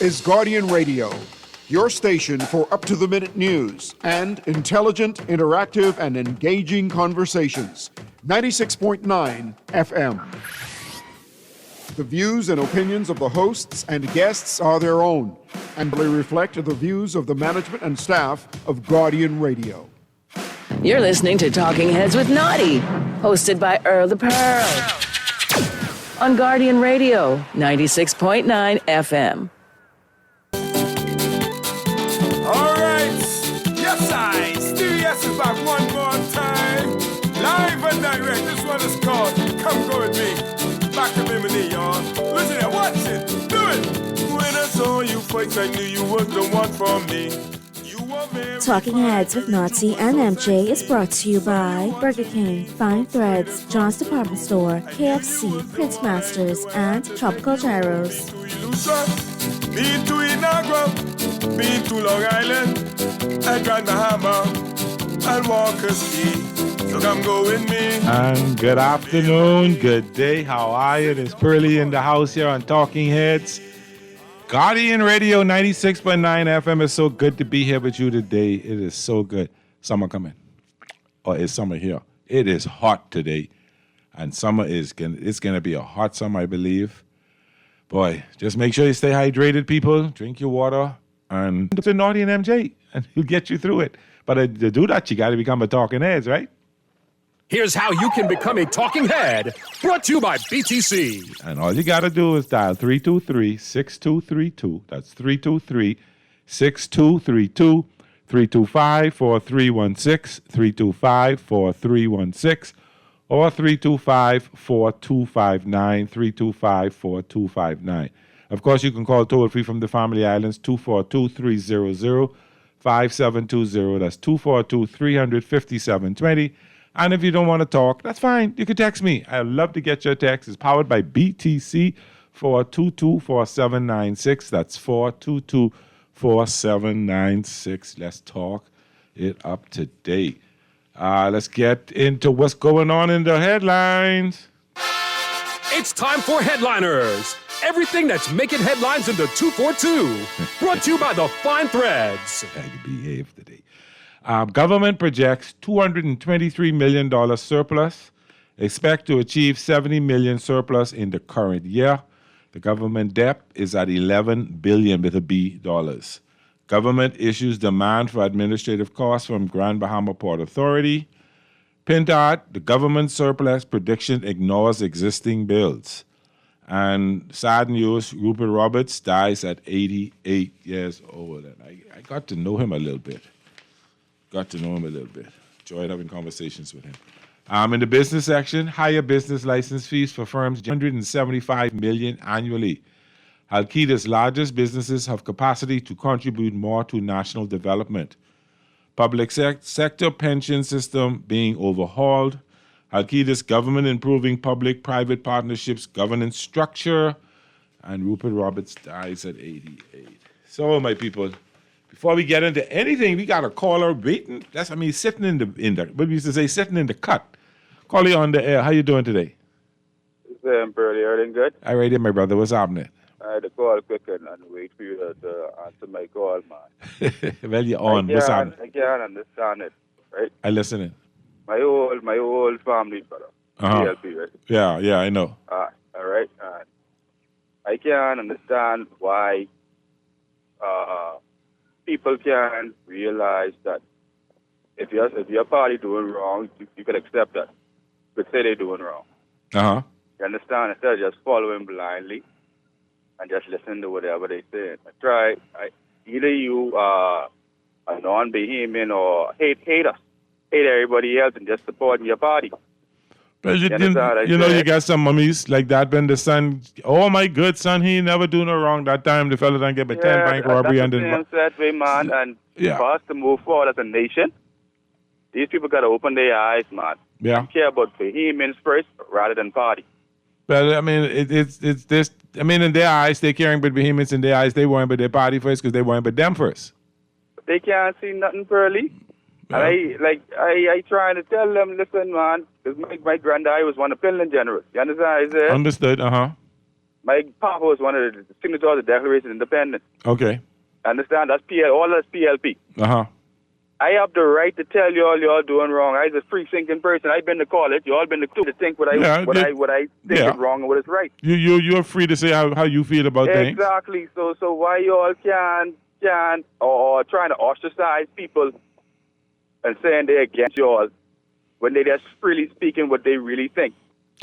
is Guardian Radio, your station for up-to-the-minute news and intelligent, interactive, and engaging conversations. 96.9 FM. The views and opinions of the hosts and guests are their own and they reflect the views of the management and staff of Guardian Radio. You're listening to Talking Heads with Naughty, hosted by Earl the Pearl. On Guardian Radio, 96.9 FM. All right. Yes, Stu Yes is back one more time. Live and direct. This one is called Come Go With Me. Back to Bimini, y'all. Listen here, watch it. Do it. When I saw you first, I knew you was the one for me. Talking Heads with Naughty and MJ is brought to you by Burger King, Fine Threads, John's Department Store, KFC, Prince Masters, and Tropical Gyros. Been to Inagua, been to Long Island, and Grand Bahama, and Walker's Key. So come go with me. And good afternoon, good day. How are you? It's Pearly in the house here on Talking Heads. Guardian Radio 96.9 FM. Is so good to be here with you today. It is so good. Summer coming. Or is summer here? It is hot today. And summer it's gonna be a hot summer, I believe. Boy, just make sure you stay hydrated, people. Drink your water. And it's a Naughty and MJ. And he'll get you through it. But to do that, you gotta become a Talking Heads, right? Here's how you can become a talking head, brought to you by BTC. And all you got to do is dial 323-6232. That's 323-6232. 325-4316. 325-4316. Or 325-4259. 325-4259. Of course, you can call toll-free from the Family Islands, 242-300-5720. That's 242-300-5720. And if you don't want to talk, that's fine. You can text me. I love to get your text. It's powered by BTC 422-4796. That's 422-4796. Let's talk it up today. Let's get into what's going on in the headlines. It's time for Headliners. Everything that's making headlines in the 242. Brought to you by the Fine Threads. I can behave today. Government projects $223 million surplus. Expect to achieve $70 million surplus in the current year. The government debt is at $11 billion with a B dollars. Government issues demand for administrative costs from Grand Bahama Port Authority. Pintard, the government surplus prediction ignores existing bills. And sad news, Rupert Roberts dies at 88 years old. And I got to know him a little bit. Enjoyed having conversations with him. In the business section, higher business license fees for firms, $175 million annually. Al-Qaeda's largest businesses have capacity to contribute more to national development. Public sector pension system being overhauled. Al-Qaeda's government improving public-private partnerships governance structure. And Rupert Roberts dies at 88. So, my people, before we get into anything, we got a caller waiting. Sitting in the what we used to say, sitting in the cut. Call you on the air. How you doing today? I'm pretty everything good. All right, my brother. What's happening? I had to call quick and wait for you to answer my call, man. Well, you're on. What's happening? I can't understand it, right? I listening. My whole family, brother. DLP, right? Yeah, I know. All right. I can't understand why people can realize that if your party doing wrong, you can accept that. But say they're doing wrong. Uh-huh. You understand? Instead of just following blindly and just listen to whatever they say. Try. Either you are a non-Bahamian or hate us. Hate everybody else and just supporting your party. But you got some mummies like that when the son, oh my good son, he never do no wrong that time. The fellow done get by 10 bank robbery and then. That way, man, and for us to move forward as a nation, these people got to open their eyes, man. Yeah. And care about Bahamians first rather than party. But I mean, it's this. I mean, in their eyes, they caring about Bahamians. In their eyes, they worrying about their party first because they worrying about them first. But they can't see nothing pearly. Yeah. I trying to tell them, listen, man, because my granddad was one of Finland generals. You understand? Understood, My papa was one of the signatories of the Declaration of Independence. Okay. Understand? That's all that's PLP. Uh-huh. I have the right to tell y'all doing wrong. I'm a free thinking person. I've been to college. Y'all been to think what I think is wrong and what is right. You're free to say how you feel about things. Exactly. So why y'all can or trying to ostracize people and saying they're against y'all when they just freely speaking what they really think?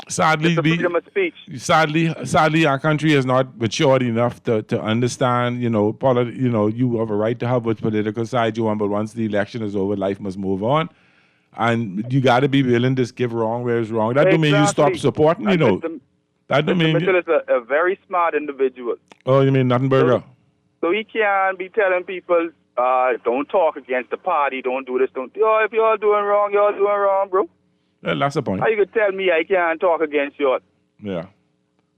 Sadly, freedom of speech. Sadly, our country has not matured enough to understand. You have a right to have which political side you want, but once the election is over, life must move on, and you got to be willing to give wrong where it's wrong. That don't mean you stop supporting. That don't mean. Mr. Mitchell is a very smart individual. Oh, you mean nothing burger? So he can't be telling people, don't talk against the party, don't do this, if y'all doing wrong, bro. Well, that's the point. How you could tell me I can't talk against y'all? Yeah.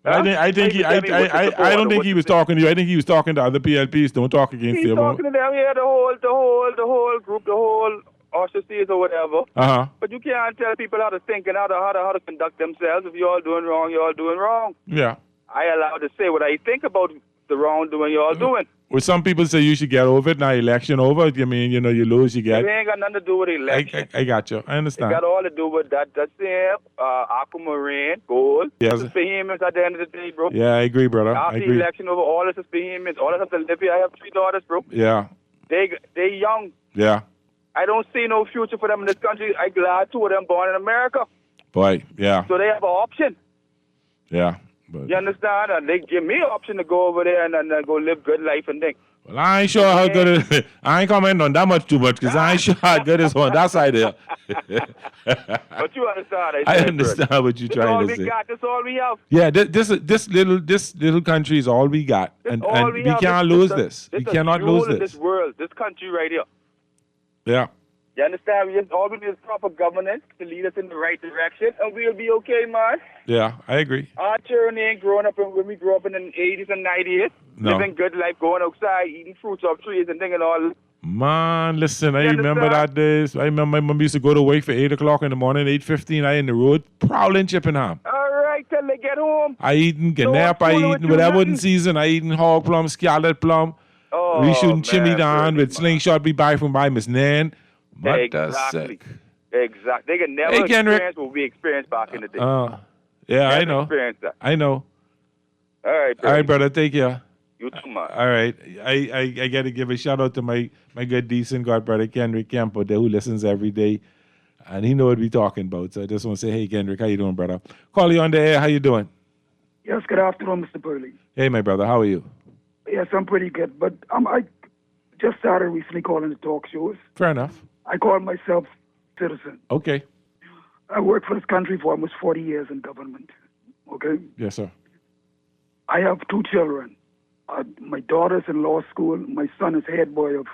Huh? I don't think he was talking to you. I think he was talking to other PLPs. Don't talk against them. He's talking to them, the whole group, the whole RCCs or whatever. Uh-huh. But you can't tell people how to think and how to conduct themselves. If y'all doing wrong. Yeah. I allowed to say what I think about the wrongdoing y'all doing. Well, some people say you should get over it. Now, election over. You mean, you lose, you get. It ain't got nothing to do with election. I got you. I understand. It got all to do with that same aquamarine, gold. Yes. It's behemoths at the end of the day, bro. Yeah, I agree, brother. After the election over, all this is behemoths. All this have to live here. I have 3 daughters, bro. Yeah. They young. Yeah. I don't see no future for them in this country. I'm glad 2 of them born in America. Boy, yeah. So they have an option. Yeah. But you understand? And they give me an option to go over there and go live good life and think. Well, I ain't sure how good it is. I ain't commenting on that too much because I ain't sure how good it's on that side there. But you understand. I understand what you're trying to say. That's all we have. Yeah, this little country is all we got. And we can't lose this. We cannot lose this. This world, this country right here. Yeah. You understand? All we need is proper governance to lead us in the right direction, and we'll be okay, man. Yeah, I agree. Our children ain't growing up when we grew up in the 80s and 90s, living good life, going outside, eating fruits off trees and thinking all. Man, listen, I remember that days. I remember my mom used to go to work for 8 o'clock in the morning, 8:15, I in the road, prowling Chippenham. All right, till they get home. I eating ganap, I eating whatever in season, I eating hog plum, scarlet plum. We shooting chimney down with slingshot we buy from Miss Nan. Exactly. They can never experience what we experienced back in the day. Yeah, I know. That. I know. All right, brother. All right, brother. Take care. You too, man. All right. I got to give a shout out to my good, decent God brother, Kendrick Campo, there, who listens every day. And he know what we talking about. So I just want to say, hey, Kendrick, how you doing, brother? Call you on the air. How you doing? Yes, good afternoon, Mr. Burley. Hey, my brother. How are you? Yes, I'm pretty good. But I just started recently calling the talk shows. Fair enough. I call myself citizen. Okay. I worked for this country for almost 40 years in government. Okay? Yes, sir. I have 2 children. My daughter's in law school. My son is head boy of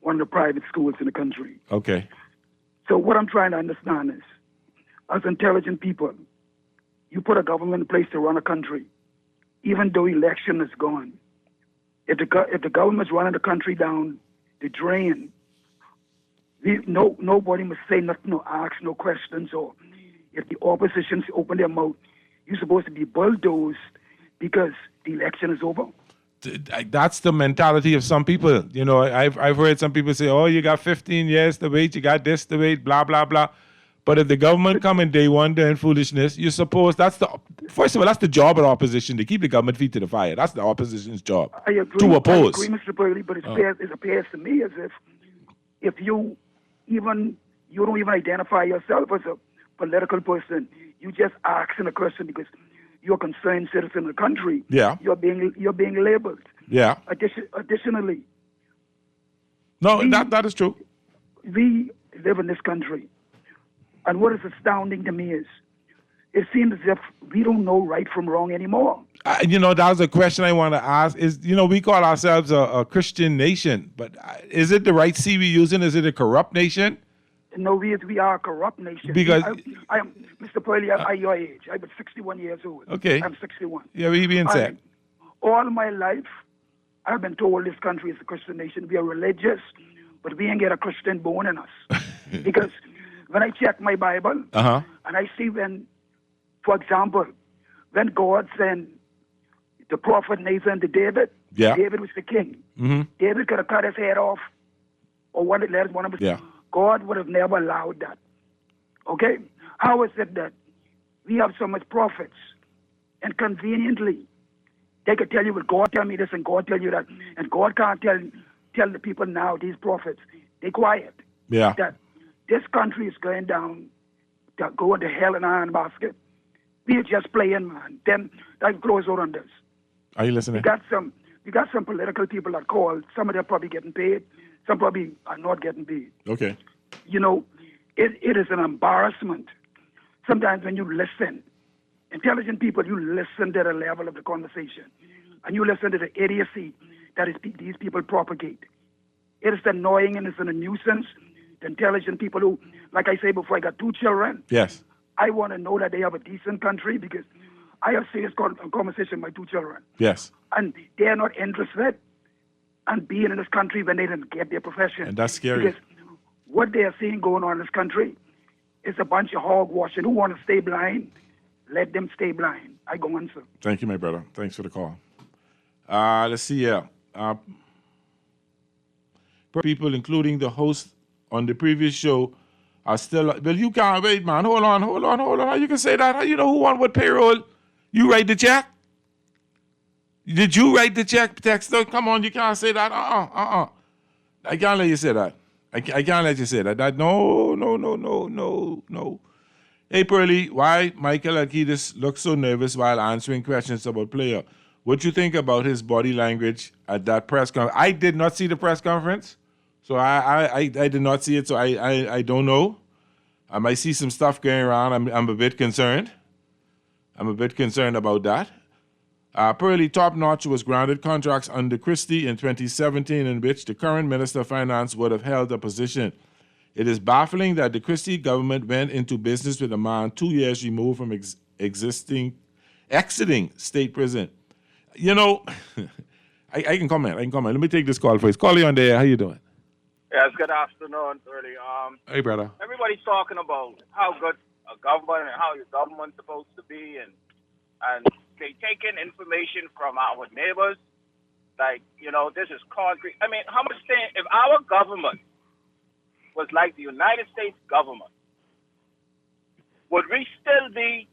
one of the private schools in the country. Okay. So what I'm trying to understand is, as intelligent people, you put a government in place to run a country, even though election is gone. If the government's running the country down the drain, nobody must say nothing, no ask, no questions, or if the opposition open their mouth, you're supposed to be bulldozed because the election is over. That's the mentality of some people. You know, I've heard some people say, oh, you got 15 years to wait, you got this to wait, blah, blah, blah. But if the government come in day one doing foolishness, you suppose first of all, that's the job of the opposition, to keep the government feet to the fire. That's the opposition's job. I agree, to oppose. I agree, Mr. Burley, but it appears to me as if you don't even identify yourself as a political person. You just asking a question because you're a concerned citizen of the country. Yeah. You're being labeled. Yeah. Additionally. No, that is true. We live in this country. And what is astounding to me is it seems as if we don't know right from wrong anymore. That was a question I want to ask. We call ourselves a Christian nation, but is it the right C we're using? Is it a corrupt nation? No, we are a corrupt nation. Because I am, Mr. Purley, I'm your age. I'm 61 years old. Okay. I'm 61. Yeah, we being said. All my life, I've been told this country is a Christian nation. We are religious, but we ain't get a Christian bone in us. Because when I check my Bible, and I see when, for example, when God sent the prophet Nathan to David. Yeah. David was the king. Mm-hmm. David could have cut his head off or wanted let one of his. Yeah. God would have never allowed that. Okay? How is it that we have so much prophets and conveniently they could tell you, well, God tell me this and God tell you that, and God can't tell the people now, these prophets, they quiet. Yeah. That this country is going down, going to hell in a handbasket. We are just playing, man. Then I close out on this. Are you listening? We got some political people that call. Some of them probably getting paid. Some probably are not getting paid. Okay. You know, it is an embarrassment. Sometimes when you listen, intelligent people, you listen to the level of the conversation, and you listen to the idiocy that these people propagate. It is annoying and it's a nuisance. The intelligent people who, like I say before, I got 2 children. Yes. I want to know that they have a decent country because I have serious conversation with my 2 children. Yes. And they are not interested in being in this country when they didn't get their profession. And that's scary. Because what they are seeing going on in this country is a bunch of hogwash. And who want to stay blind, let them stay blind. I go on, sir. Thank you, my brother. Thanks for the call. Let's see here. People, including the host on the previous show, are still. Well, you can't wait, man. Hold on. How you can say that? How you know who won what payroll? You write the check? Did you write the check, Texter? Come on, you can't say that. I can't let you say that. I can't let you say that. No. Hey, Pearlie, why Michael Alcides looks so nervous while answering questions about player? What you think about his body language at that press conference? I did not see the press conference, so I did not see it, so I don't know. I might see some stuff going around. I'm a bit concerned. I'm a bit concerned about that. Pearlie Top Notch was granted contracts under Christie in 2017 in which the current Minister of Finance would have held a position. It is baffling that the Christie government went into business with a man 2 years removed from exiting state prison. You know, I can comment. Let me take this call first. Call on there. How you doing? Yes, good afternoon, Early. Hey, brother. Everybody's talking about how good a government and how your government's supposed to be, and they taking information from our neighbors. Like, this is concrete. I mean, how much if our government was like the United States government, would we still be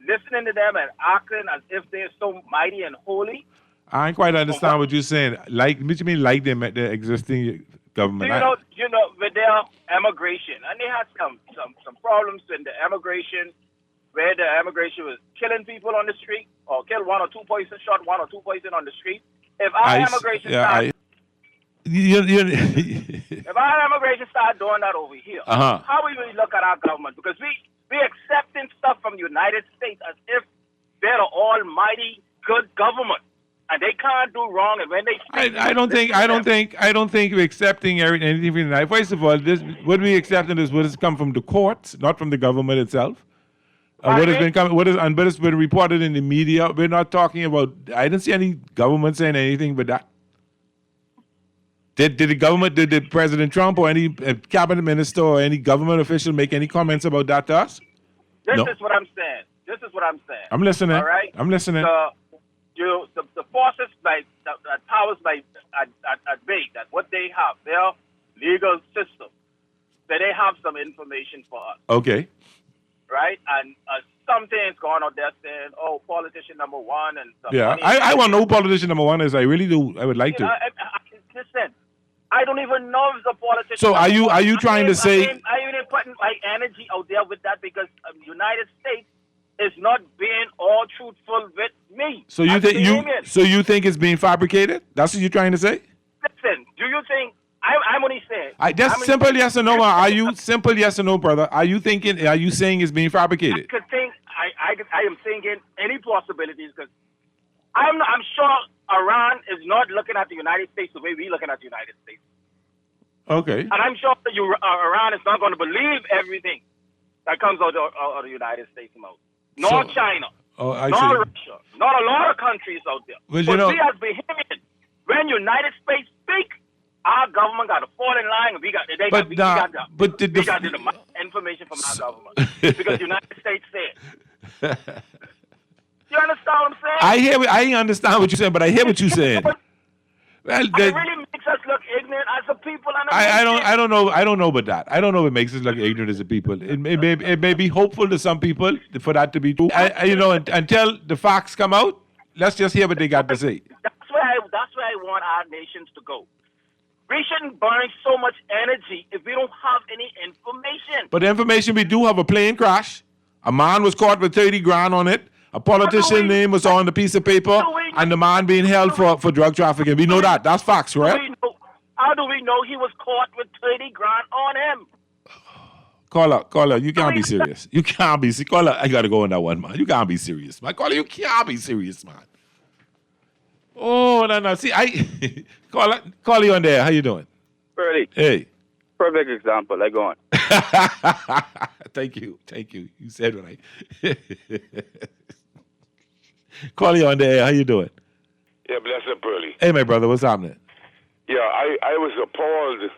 listening to them and acting as if they're so mighty and holy? I ain't quite understand what you're saying. Like, what you mean, like them at the existing government? With their immigration, and they had some problems in the immigration, where the immigration was killing people on the street, or kill 1 or 2 person, shot 1 or 2 person on the street. If our immigration if our immigration start doing that over here, how will we look at our government? Because we accepting stuff from the United States as if they're the almighty good government, and they can't do wrong. And when they I don't think we're accepting anything from that. First of all, what we accepting is what has come from the courts, not from the government itself. What has been reported in the media. We're not talking about. I didn't see any government saying anything but that. Did the President Trump or any cabinet minister or any government official make any comments about that to us? This is what I'm saying. I'm listening. All right. I'm listening. The forces that powers at bay, that what they have, their legal system, that they have some information for us. Okay. Right? And something's going on there saying, oh, politician number one. And yeah, I want to know who politician number one is. I really do. I would like to. Listen, I don't even know if the politician. So are you trying to say? I even putting my energy out there with that because the United States is not being all truthful with me. So you think it's being fabricated? That's what you're trying to say? Listen, do you think? I'm only saying. Just simple yes or no. Are you simple yes or no, brother? Are you saying it's being fabricated? I am thinking any possibilities because I'm sure Iran is not looking at the United States the way we're looking at the United States. Okay. And I'm sure that Iran is not going to believe everything that comes out of the United States mouth. Nor China. Nor Russia. Not a lot of countries out there. Well, but we as Bahamians, when United States speak, our government got to fall in line, and we got the information from our government because the United States said. You understand what I'm saying? I understand what you're saying, but I hear what you're saying. Well, it really makes us look ignorant as a people. And I don't know about that. I don't know if it makes us look ignorant as a people. It may be hopeful to some people for that to be true. Until the facts come out, let's just hear what they got to say. That's where I want our nations to go. We shouldn't burn so much energy if we don't have any information. But the information we do have: a plane crash, a man was caught with 30 grand on it, a politician's name was on the piece of paper, and the man being held for drug trafficking. We know that. That's facts, right? How do we know he was caught with 30 grand on him? Caller, you can't be serious. You can't be serious. Caller, I got to go on that one, man. You can't be serious, man. Caller, you can't be serious, man. Oh, no. See, caller, you on there. How you doing? Pearly. Hey. Perfect example. Like go on. Thank you. You said what I... Caller, you on there. How you doing? Yeah, bless up, Pearly. Hey, my brother, what's happening? Yeah, I was appalled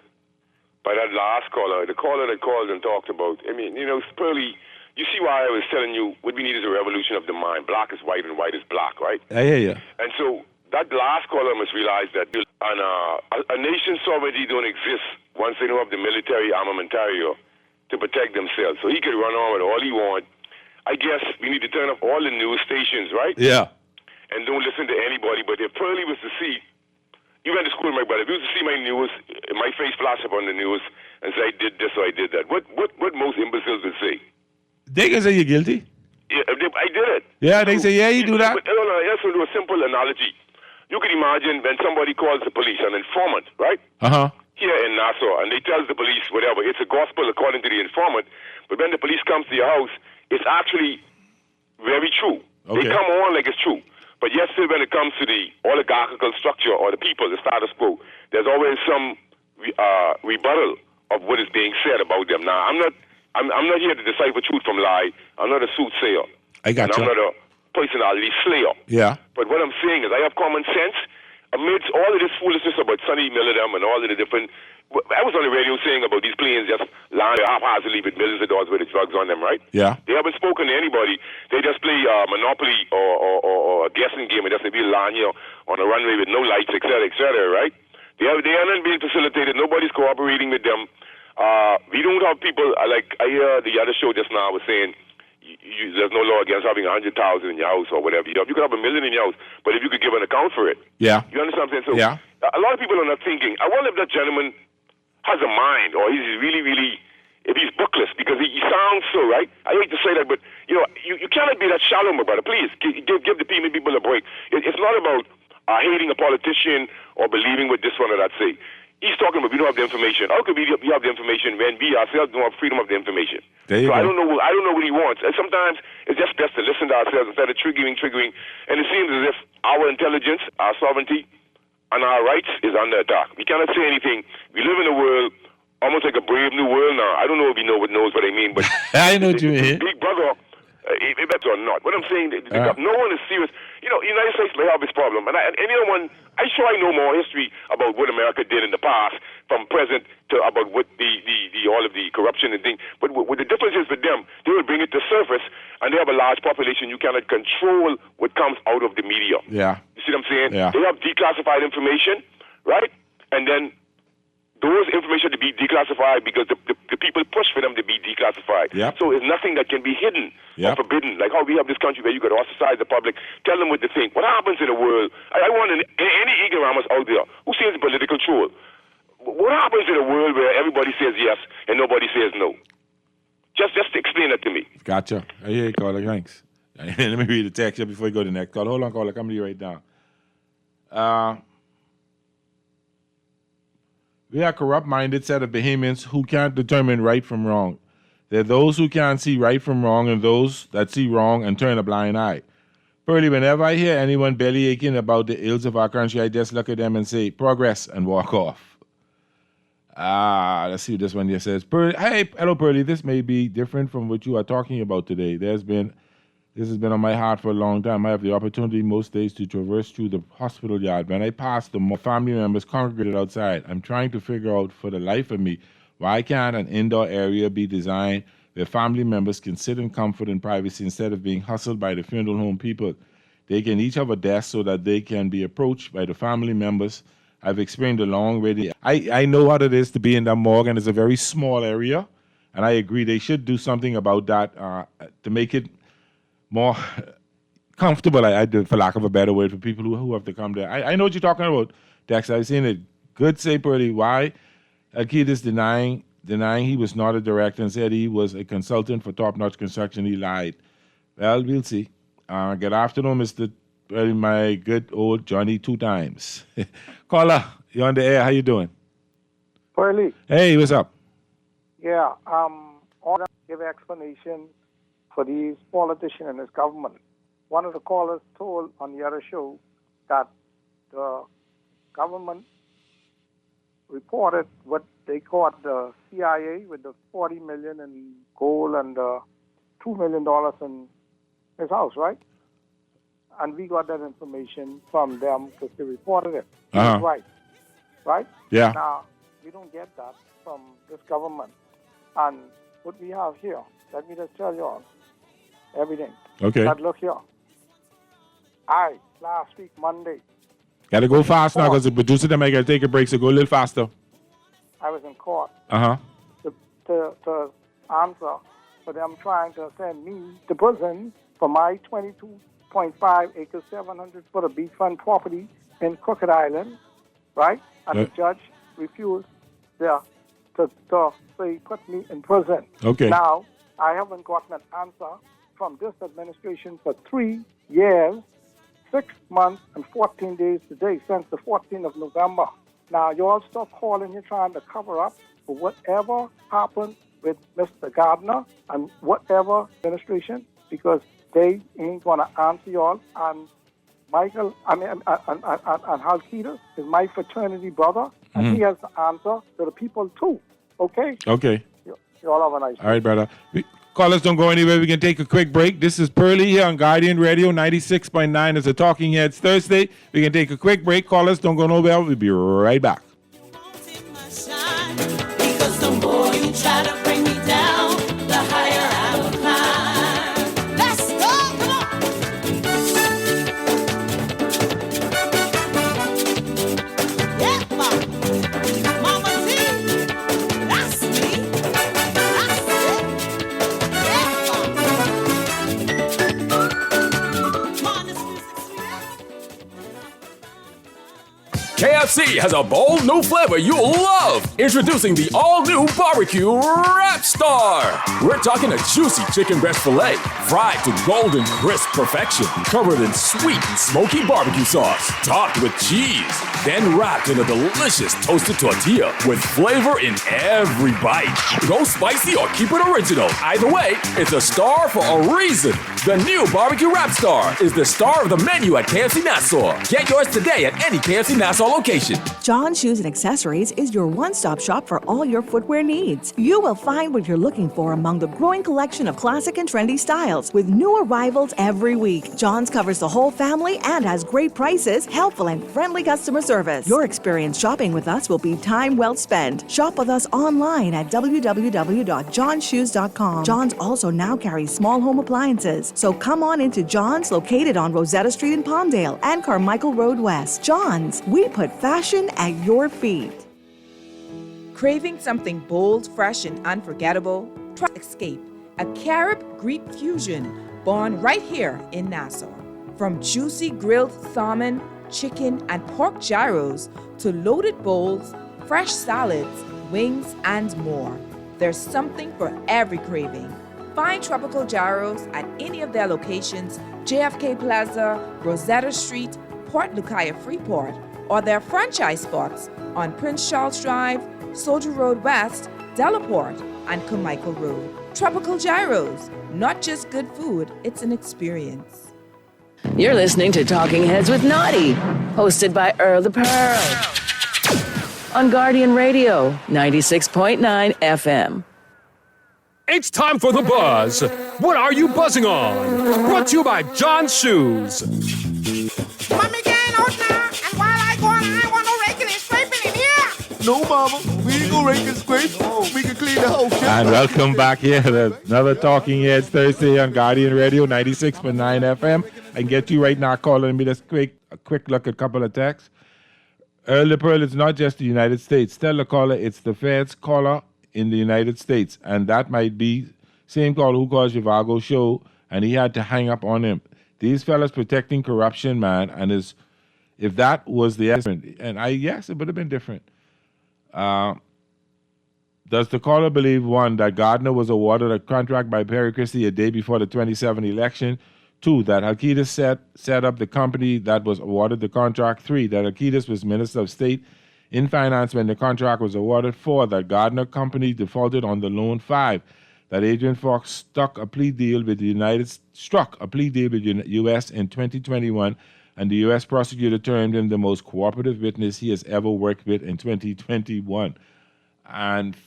by that last caller, the caller that called and talked about. I mean, Pearly, you see why I was telling you what we need is a revolution of the mind. Black is white and white is black, right? I hear you. And so that last caller must realize that a nation's sovereignty don't exist once they don't have the military armamentario to protect themselves. So he could run on with all he wants. I guess we need to turn off all the news stations, right? Yeah. And don't listen to anybody. But if Pearly was to see, you went to school, my brother, if you was to see my news, my face flash up on the news and say I did this or I did that, what most imbeciles would say? They can say you're guilty. Yeah, I did it. Yeah, they say, yeah, you do that. But, no, let's do a simple analogy. You can imagine when somebody calls the police, an informant, right? Uh-huh. Here in Nassau, and they tell the police whatever. It's a gospel according to the informant. But when the police comes to your house, it's actually very true. Okay. They come on like it's true. But yet still when it comes to the oligarchical structure or the people, the status quo, there's always some rebuttal of what is being said about them. Now, I'm not here to decipher truth from lie. I'm not a soothsayer. I got you. I'm not a personality slayer. Yeah. But what I'm saying is I have common sense amidst all of this foolishness about Sonny Milledam and all of the different... I was on the radio saying about these planes just lying haphazardly with millions of dollars worth of drugs on them, right? Yeah. They haven't spoken to anybody. They just play Monopoly or a guessing game and just be lying here on a runway with no lights, et cetera, right? They are not being facilitated. Nobody's cooperating with them. We don't have people... Like I hear the other show just now was saying... there's no law against having 100,000 in your house or whatever. You could have $1 million in your house, but if you could give an account for it. Yeah. You understand what I'm saying? So yeah. A lot of people are not thinking. I wonder if that gentleman has a mind or he's really, really, if he's bookless, because he sounds so, right? I hate to say that, but, you cannot be that shallow, my brother. Please, give the people a break. It's not about hating a politician or believing what this one or that say. He's talking about we don't have the information. How could we have the information when we ourselves don't have freedom of the information? There you go. I don't know what he wants. And sometimes it's just best to listen to ourselves instead of triggering. And it seems as if our intelligence, our sovereignty, and our rights is under attack. We cannot say anything. We live in a world almost like a brave new world now. I don't know if he knows what I mean, but I know what you mean. Big brother, if that's or not. What I'm saying, no one is serious. The United States may have this problem, and anyone. I'm sure I know more history about what America did in the past, from present to about what the all of the corruption and things. But what the difference is with them, they will bring it to surface, and they have a large population. You cannot control what comes out of the media. Yeah. You see what I'm saying? Yeah. They have declassified information, right? And then those information to be declassified because the people push for them to be declassified. Yep. So it's nothing that can be hidden or forbidden. Like how we have this country where you got to ostracize the public, tell them what to think. What happens in the world? I want any ignoramus out there who says political troll. What happens in a world where everybody says yes and nobody says no? Just explain that to me. Gotcha. I hear you, caller. Thanks. Let me read the text here before you go to the next call. Hold on, caller. Come to you right now. We are a corrupt-minded set of Bahamians who can't determine right from wrong. There are those who can't see right from wrong and those that see wrong and turn a blind eye. Pearly, whenever I hear anyone belly aching about the ills of our country, I just look at them and say, progress, and walk off. Let's see what this one here says. Hello, Pearly. This may be different from what you are talking about today. This has been on my heart for a long time. I have the opportunity most days to traverse through the hospital yard. When I pass, the family members congregated outside. I'm trying to figure out for the life of me, why can't an indoor area be designed where family members can sit in comfort and privacy instead of being hustled by the funeral home people. They can each have a desk so that they can be approached by the family members. I've explained a long way. I know what it is to be in that morgue, and it's a very small area, and I agree they should do something about that to make it more comfortable, for lack of a better word, for people who have to come there. I know what you're talking about, Dex. I've seen it. Good say pretty. Why? Al-Qaeda's denying he was not a director and said he was a consultant for Top Notch Construction. He lied. Well, we'll see. Good afternoon, my good old Johnny 2 times. Caller, you're on the air. How you doing? Pearly. Hey, what's up? Yeah, I want to give an explanation for these politicians and this government. One of the callers told on the other show that the government reported what they caught the CIA with the $40 million in gold and $2 million in his house, right? And we got that information from them because they reported it. Right? Yeah. Now, we don't get that from this government. And what we have here, let me just tell you all everything. Okay. But look here. Last week, Monday, Got to go fast now because the producer them I got to take a break, so go a little faster. I was in court. Uh-huh. To answer for them trying to send me to prison for my 22.5 acres, 700-foot of beachfront property in Crooked Island, right? And the judge refused to say put me in prison. Okay. Now, I haven't gotten an answer from this administration for 3 years, 6 months, and 14 days today, since the 14th of November. Now, you all stop calling, you're trying to cover up for whatever happened with Mr. Gardner and whatever administration, because they ain't going to answer y'all. And Michael, and Al-Qaeda is my fraternity brother, and he has to answer to the people too. Okay? Okay. You all have a nice day. All right, brother. Callers, don't go anywhere. We can take a quick break. This is Pearly here on Guardian Radio 96.9. It's a Talking Heads Thursday. We can take a quick break. Callers, don't go nowhere. We'll be right back. Because the more you try to bring me down, the higher I will climb. Let's go, come on. Yeah, Mama T, that's me. That's it. KFC has a bold new flavor you'll love. Introducing the all-new Barbecue Rap Star. We're talking a juicy chicken breast filet, fried to golden crisp perfection, covered in sweet and smoky barbecue sauce, topped with cheese, then wrapped in a delicious toasted tortilla with flavor in every bite. Go spicy or keep it original. Either way, it's a star for a reason. The new Barbecue Rap Star is the star of the menu at KFC Nassau. Get yours today at any KFC Nassau location. John Shoes and Accessories is your one-stop shop for all your footwear needs. You will find what you're looking for among the growing collection of classic and trendy styles with new arrivals every week. John's covers the whole family and has great prices, helpful and friendly customer service. Your experience shopping with us will be time well spent. Shop with us online at www.johnshoes.com. John's also now carries small home appliances. So come on into John's, located on Rosetta Street in Palmdale and Carmichael Road West. John's, we put fashion at your feet. Craving something bold, fresh, and unforgettable? Try Escape, a Carib Greek fusion born right here in Nassau. From juicy grilled salmon, chicken, and pork gyros to loaded bowls, fresh salads, wings, and more. There's something for every craving. Find Tropical Gyros at any of their locations, JFK Plaza, Rosetta Street, Port Lucaya Freeport, or their franchise spots on Prince Charles Drive, Soldier Road West, Delaport, and Carmichael Road. Tropical Gyros, not just good food, it's an experience. You're listening to Talking Heads with Naughty, hosted by Earl the Pearl. On Guardian Radio, 96.9 FM. It's time for The Buzz. What are you buzzing on? Brought to you by John's Shoes. Mommy getting out now, and while I go on, I want no regular scraping in here. No, Mama, we We can go rake and scrape. We can clean the house. And welcome back here to another Talking Heads Thursday on Guardian Radio 96.9 FM. I can get you right now calling me just a quick look at a couple of texts. Earl the Pearl, it's not just the United States. Tell the caller it's the Fed's caller in the United States. And that might be same caller who calls Zhivago show, and he had to hang up on him. These fellas protecting corruption, man, and if that was the estimate, and yes, it would have been different. Does the caller believe, one, that Gardner was awarded a contract by Perry Christie a day before the 207 election? Two, that Halkitis set up the company that was awarded the contract. Three, that Halkitis was Minister of State in Finance when the contract was awarded. Four, that Gardner Company defaulted on the loan. Five, that Adrian Fox struck a plea deal with the U.S. in 2021, and the U.S. prosecutor termed him the most cooperative witness he has ever worked with in 2021. And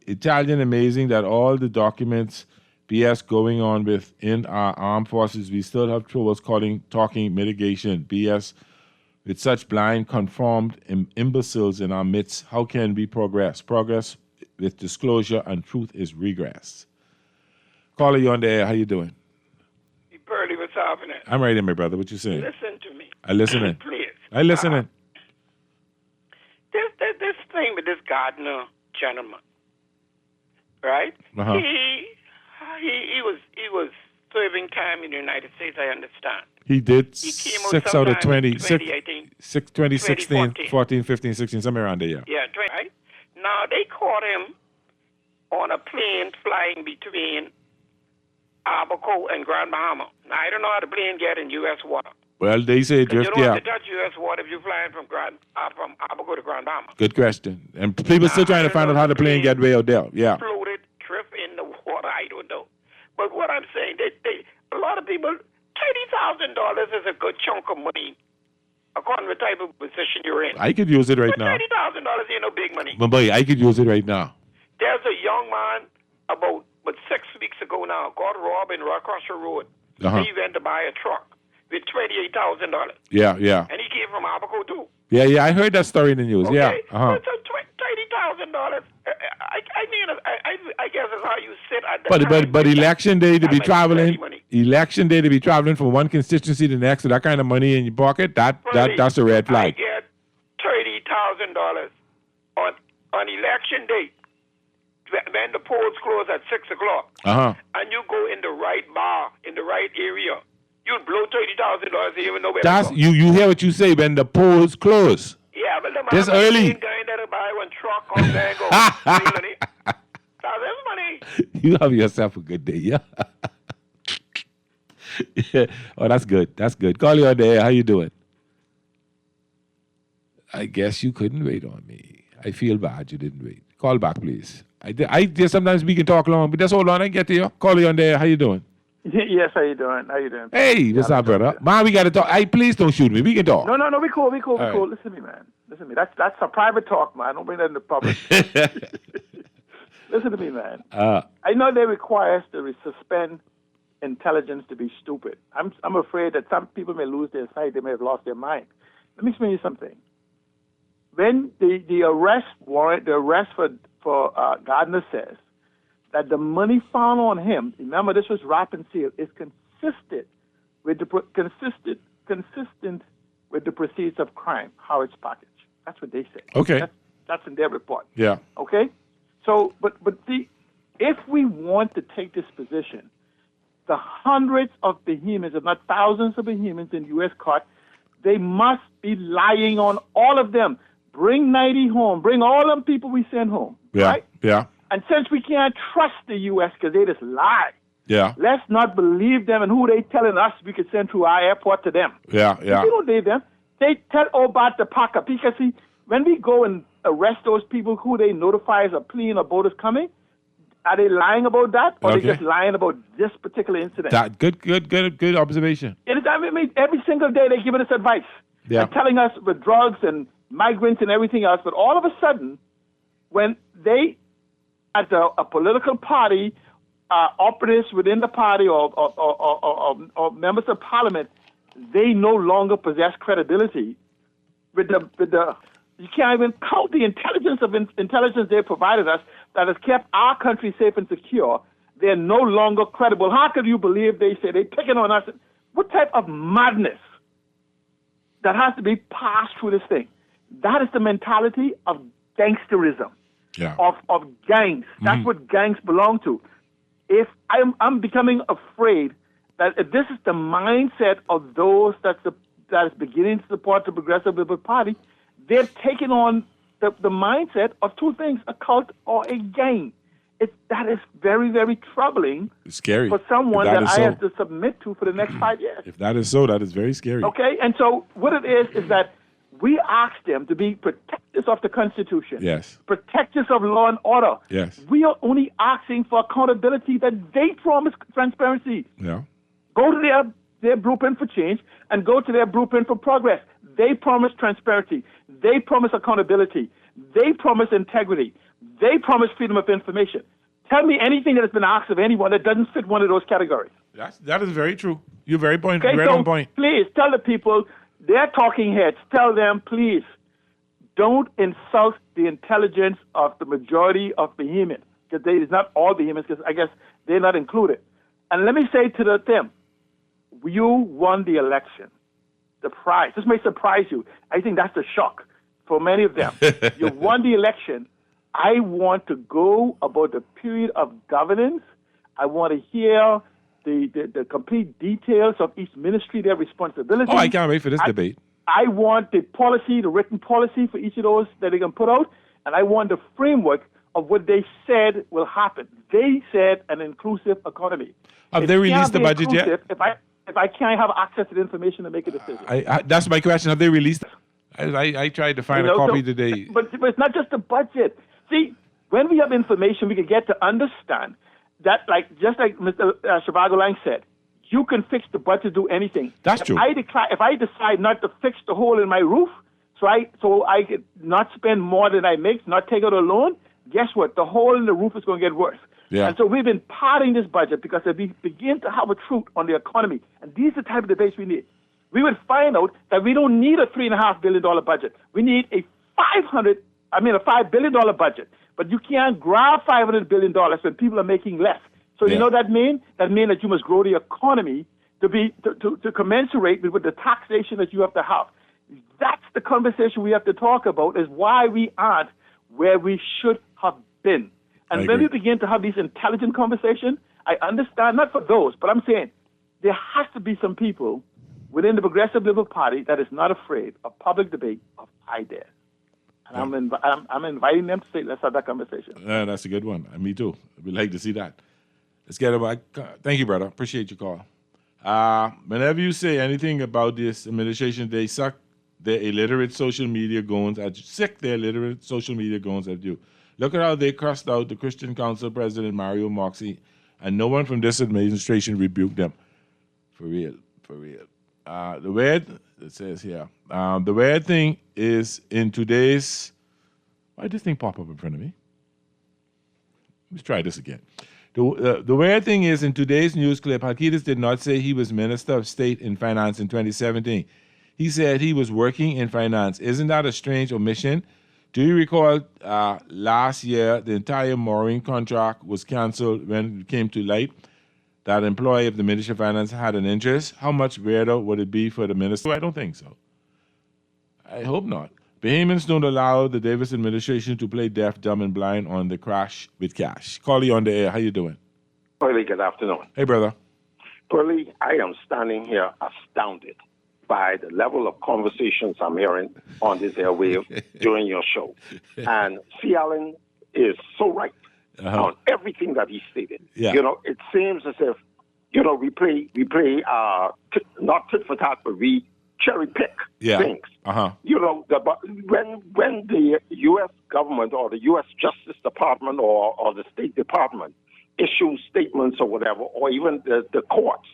Italian, amazing that all the documents BS going on within our armed forces, we still have troubles talking mitigation. BS with such blind, conformed imbeciles in our midst. How can we progress? Progress with disclosure and truth is regress. Caller, you on the air. How you doing? Pearly, what's happening? I'm right in, my brother. What you saying? Listen to me. I listening. Please. I listening. This thing with this Gardner gentleman, right? Uh-huh. He was serving time in the United States, I understand. He did He came out 6 out of 20, 2016, 14, 15, 16, somewhere around there, yeah. Yeah, right? Now, they caught him on a plane flying between Abaco and Grand Bahama. Now, I don't know how the plane get in U.S. water. Well, they say You drift, don't yeah. have to touch U.S. water if you're flying from Abaco to Grand Bahama. Good question. And people still trying to find out how the plane get way out there, yeah. Floated, drift in the water, I don't know. But what I'm saying, a lot of people, $30,000 is a good chunk of money, according to the type of position you're in. I could use it right but now. $30,000 ain't no big money. But boy, I could use it right now. There's a young man about 6 weeks ago now, got robbed in Rockcrosser Road. Uh-huh. He went to buy a truck with $28,000. Yeah. And he came from Abaco too. Yeah, I heard that story in the news, yeah. Uh-huh. So $30,000. I guess is how you sit at the But election day to be traveling from one constituency to the next with that kind of money in your pocket, that's a red I flag. get $30,000 on election day when the polls close at 6 o'clock. Uh-huh. And you go in the right bar, in the right area, you'd blow $30,000 even though That's you hear what you say when the polls close. Yeah, but the man This early. guy that'll buy one truck on there and go, money. That's his money. You have yourself a good day, yeah. Yeah. Oh, that's good. That's good. Call you on there. How you doing? I guess you couldn't wait on me. I feel bad you didn't wait. Call back, please. I just sometimes we can talk long, but just hold on. I get to you. Call you on there. How you doing? Yes, how you doing? Hey, what's up, brother? Man, we got to talk. Please don't shoot me. We can talk. No, we cool. All right. Listen to me, man. That's a private talk, man. Don't bring that in the public. Listen to me, man. I know they require us to suspend intelligence to be stupid. I'm afraid that some people may lose their sight. They may have lost their mind. Let me explain you something. When the arrest warrant, the arrest for Gardner says that the money found on him, remember this was wrap and seal, is consistent with the proceeds of crime, how it's packaged. That's what they say. Okay. That's in their report. Yeah. Okay? So, but see, if we want to take this position, the hundreds of Bahamians, if not thousands of Bahamians in U.S. court, they must be lying on all of them. Bring 90 home. Bring all them people we send home. Yeah. Right? Yeah. And since we can't trust the U.S. because they just lie, Yeah. let's not believe them and who they telling us we could send through our airport to them. Yeah. If we don't believe them, they tell about the packer. Because see, when we go and arrest those people who they notify as a plea and a boat is coming, are they lying about that, or are they just lying about this particular incident? Good observation. I mean, every single day they're giving us advice. Yeah. And telling us with drugs and migrants and everything else, but all of a sudden, when they, as a political party, operatives within the party or members of parliament, they no longer possess credibility with the You can't even count the intelligence they provided us that has kept our country safe and secure. They're no longer credible. How could you believe they say they're picking on us? What type of madness that has to be passed through this thing? That is the mentality of gangsterism, of gangs. That's what gangs belong to. If I'm becoming afraid that if this is the mindset of those that is beginning to support the Progressive Liberal Party, they're taking on the mindset of two things, a cult or a gang. That is very, very troubling. It's scary. For someone that I have to submit to for the next 5 years. If that is so, that is very scary. Okay, and so what it is that we ask them to be protectors of the Constitution. Yes. Protectors of law and order. Yes. We are only asking for accountability that they promise transparency. Yeah. Go to their blueprint for change and go to their blueprint for progress. They promise transparency. They promise accountability. They promise integrity. They promise freedom of information. Tell me anything that has been asked of anyone that doesn't fit one of those categories. That is very true. You're very right so on point. Please tell the people, they're talking heads. Tell them, please, don't insult the intelligence of the majority of Bahamians. Because it's not all Bahamians, because I guess they're not included. And let me say to them, you won the election. The prize. This may surprise you. I think that's a shock for many of them. You won the election. I want to go about the period of governance. I want to hear the complete details of each ministry, their responsibilities. Oh, I can't wait for this debate. I want the policy, the written policy for each of those that they can put out, and I want the framework of what they said will happen. They said an inclusive economy. Have they released the budget yet? If I can't have access to the information to make a decision. That's my question. Have they released it? I tried to find a copy today. But it's not just the budget. See, when we have information, we can get to understand that, just like Mr. Zhivago Lang said, you can fix the budget, do anything. That's true. If I decide not to fix the hole in my roof, so I could not spend more than I make, not take out a loan, guess what? The hole in the roof is going to get worse. Yeah. And so we've been padding this budget because if we begin to have a truth on the economy, and these are the type of debates we need, we would find out that we don't need a $3.5 billion budget. We need a $5 billion budget. But you can't grab $500 billion when people are making less. So you know what that means? That means that you must grow the economy to commensurate with the taxation that you have to have. That's the conversation we have to talk about, is why we aren't where we should have been. And when we begin to have these intelligent conversations, I understand, not for those, but I'm saying there has to be some people within the Progressive Liberal Party that is not afraid of public debate, of ideas. And I'm inviting them to say, let's have that conversation. That's a good one. Me too. We'd like to see that. Let's get it back. Thank you, brother. Appreciate your call. Whenever you say anything about this administration, they suck their illiterate social media goons at you. Look at how they cussed out the Christian Council President Mario Moxie, and no one from this administration rebuked them. For real. It says here, the weird thing is in today's, why did this thing pop up in front of me? Let's try this again. The weird thing is in today's news clip, Halkitis did not say he was Minister of State in Finance in 2017. He said he was working in finance. Isn't that a strange omission? Do you recall last year the entire mooring contract was canceled when it came to light? That employee of the Ministry of Finance had an interest. How much weirder would it be for the minister? I don't think so. I hope not. Bahamians don't allow the Davis administration to play deaf, dumb, and blind on the crash with cash. Carly on the air. How you doing? Early, good afternoon. Hey, brother. Early, I am standing here astounded by the level of conversations I'm hearing on this airwave during your show. And C. Allen is so right on everything that he stated. Yeah. It seems as if, we play not tit for tat, but we cherry pick things. When the U.S. government or the U.S. Justice Department or the State Department issues statements or whatever, or even the courts,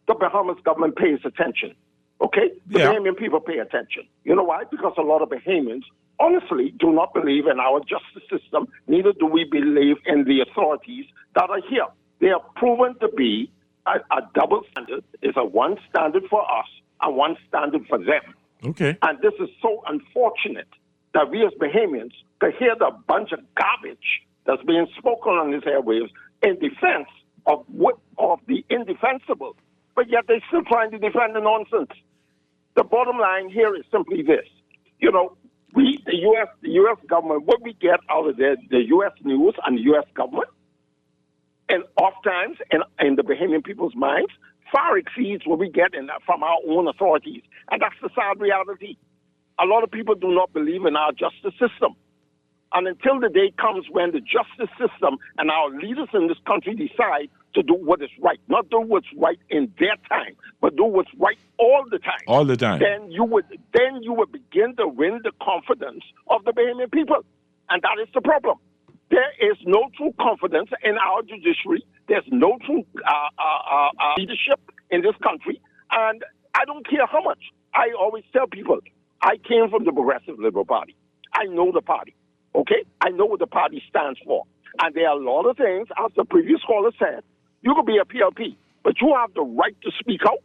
the Bahamas government pays attention. Okay? The Bahamian people pay attention. You know why? Because a lot of Bahamians honestly do not believe in our justice system, neither do we believe in the authorities that are here. They are proven to be a double standard. It's a one standard for us and one standard for them. Okay. And this is so unfortunate that we as Bahamians could hear the bunch of garbage that's being spoken on these airwaves in defense of the indefensible, but yet they're still trying to defend the nonsense. The bottom line here is simply this. You know, the U.S. government, what we get out of the U.S. news and the U.S. government, and oftentimes in the Bahamian people's minds, far exceeds what we get from our own authorities. And that's the sad reality. A lot of people do not believe in our justice system. And until the day comes when the justice system and our leaders in this country decide to do what is right, not do what's right in their time, but do what's right all the time. All the time. Then you would begin to win the confidence of the Bahamian people. And that is the problem. There is no true confidence in our judiciary. There's no true leadership in this country. And I don't care how much. I always tell people, I came from the Progressive Liberal Party. I know the party. Okay? I know what the party stands for. And there are a lot of things, as the previous caller said, you could be a PLP, but you have the right to speak out.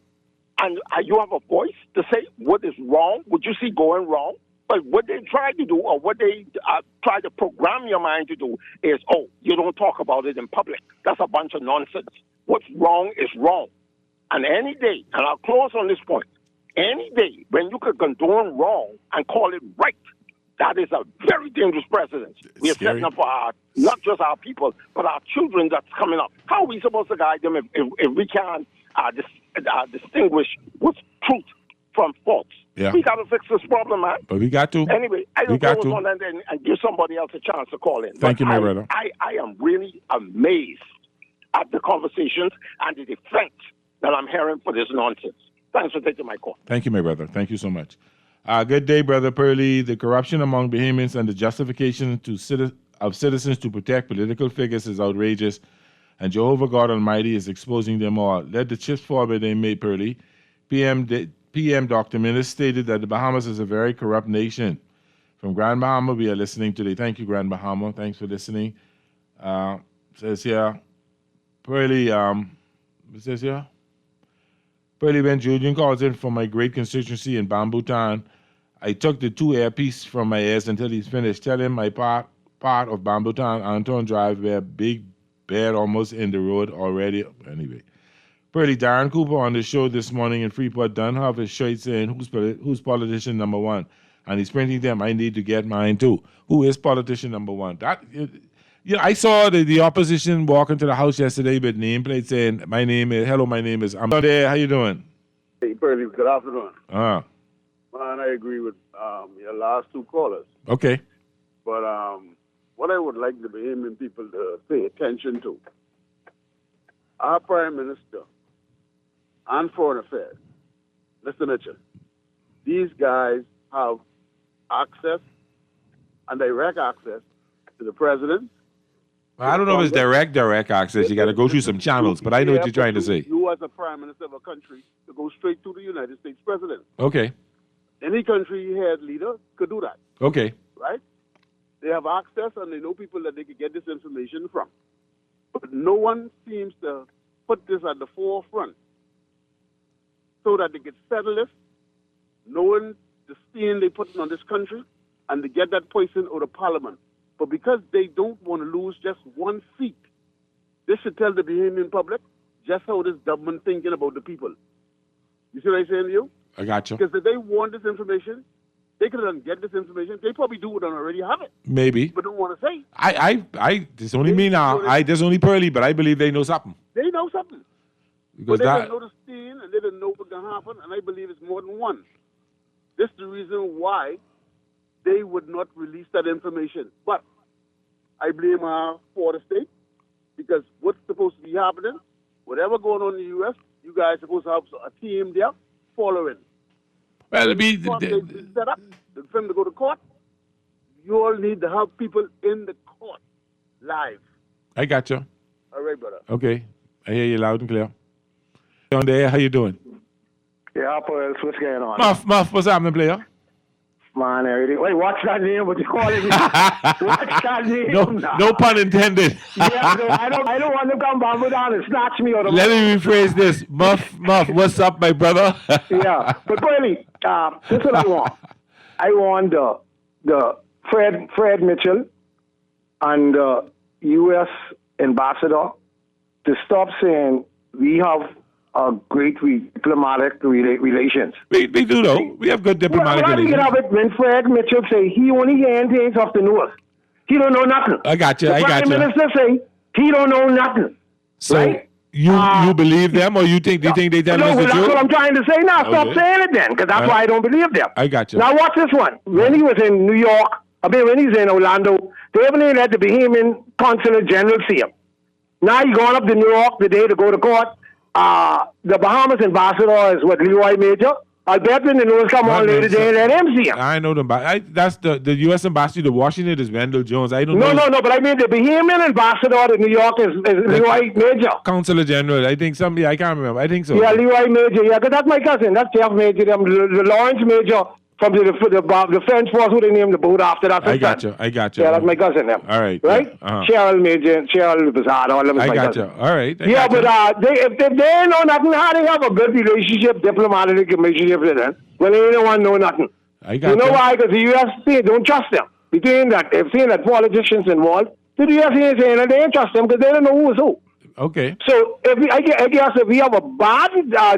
And you have a voice to say what is wrong, what you see going wrong. But what they try to do, or what they try to program your mind to do, is, you don't talk about it in public. That's a bunch of nonsense. What's wrong is wrong. And any day, and I'll close on this point, any day when you could condone wrong and call it right, that is a very dangerous precedent. We are setting up for not just our people, but our children that's coming up. How are we supposed to guide them if we can't distinguish what's truth from false? Yeah. We got to fix this problem, man. But we got to. Anyway, I will close on that and give somebody else a chance to call in. Thank you, my brother. I am really amazed at the conversations and the defense that I'm hearing for this nonsense. Thanks for taking my call. Thank you, my brother. Thank you so much. Good day, Brother Pearlie. The corruption among Bahamians and the justification of citizens to protect political figures is outrageous, and Jehovah God Almighty is exposing them all. Let the chips fall where they may, Pearlie. PM Dr. Minnis stated that the Bahamas is a very corrupt nation. From Grand Bahama, we are listening today. Thank you, Grand Bahama. Thanks for listening. Says here, Pearlie, Pearlie Ben Julian calls in from my great constituency in Bamboo-Tan. I took the 2 earpieces from my ears until he's finished. Tell him my part of Bamboo-Tan, Anton Drive, where big bed almost in the road already. Anyway. Pearlie, Darren Cooper on the show this morning in Freeport done have his shirt saying, who's politician number one? And he's printing them, I need to get mine too. Who is politician number one? I saw the opposition walk into the house yesterday with nameplate saying, my name is, I'm there, how you doing? Hey, Pearlie, good afternoon. Man, I agree with your last 2 callers. Okay. But what I would like the Bahamian people to pay attention to, our Prime Minister and Foreign Affairs, Mr. Mitchell, these guys have access and direct access to the president. Well, I don't know if it's direct access. You got to go through some channels, but I know what you're trying to say. You, as a Prime Minister of a country, to go straight to the United States President. Okay. Any country head leader could do that. Okay. Right? They have access and they know people that they can get this information from. But no one seems to put this at the forefront so that they get settle this, knowing the stain they put on this country, and to get that person out of Parliament. But because they don't want to lose just 1 seat, they should tell the Bahamian public just how this government thinking about the people. You see what I'm saying to you? I got you. Because if they want this information, they could get this information. They probably do it and already have it. Maybe. But don't want to say. This only me now. There's only Pearlie, but I believe they know something. They know something. Because but they didn't know the stain and they didn't know what can happen, and I believe it's more than one. This is the reason why they would not release that information. But I blame for the state, because what's supposed to be happening, whatever going on in the U.S., you guys are supposed to have a team there following. Well, they set up for them to go to court. You all need to have people in the court live. I got you. All right, brother. Okay. I hear you loud and clear. On the air, how you doing? Yeah, Paul, what's going on? Muff, what's happening, player? Man, wait, what's that name? What you calling me? What's that name? No pun intended. Yeah, I don't want to come down and snatch me out of. Let me rephrase this. Muff, what's up, my brother? Yeah, but really, this is what I want. I want the the Fred Mitchell and the U.S. ambassador to stop saying we have a great diplomatic relations. We do, though. We have good diplomatic relations. Well, I when Fred Mitchell say he only hears things off the news. He don't know nothing. I got you. The Prime Minister say he don't know nothing. So right? you believe them, or do you think they tell us the that's truth? what I'm trying to say now. Stop Okay. saying it then, because that's why I don't believe them. I got you. Now watch this one. When he was in New York, when he was in Orlando, they haven't even let the Bahamian Consulate General see him. Now he's going up to New York today to go to court. The Bahamas ambassador is Leroy Major. I'll bet when the news come on later, they let him see him. I know them. That's the U.S. ambassador to Washington is Wendell Jones. I don't know. No, but I mean the Bahamian ambassador to New York is Leroy Major. Consular General. I think somebody, I can't remember. I think so. Yeah, Leroy Major. Yeah, because that's my cousin. That's Jeff Major. The Lawrence Major from the French force who they named the boat after. That's his son. I got you. Yeah, that's my cousin. Them. All right. Right? Yeah. Uh-huh. Cheryl Major, Cheryl Bazard, all of them. I my got cousin. you. All right. Yeah, but if they know nothing, how they have a good relationship, diplomatic relationship with them, when they don't want to know nothing. I got you know why? Because the U.S. don't trust them. Between that, they've seen that politicians involved, the U.S. ain't saying that they ain't trust them because they don't know who is who. Okay. So I guess if we have a bad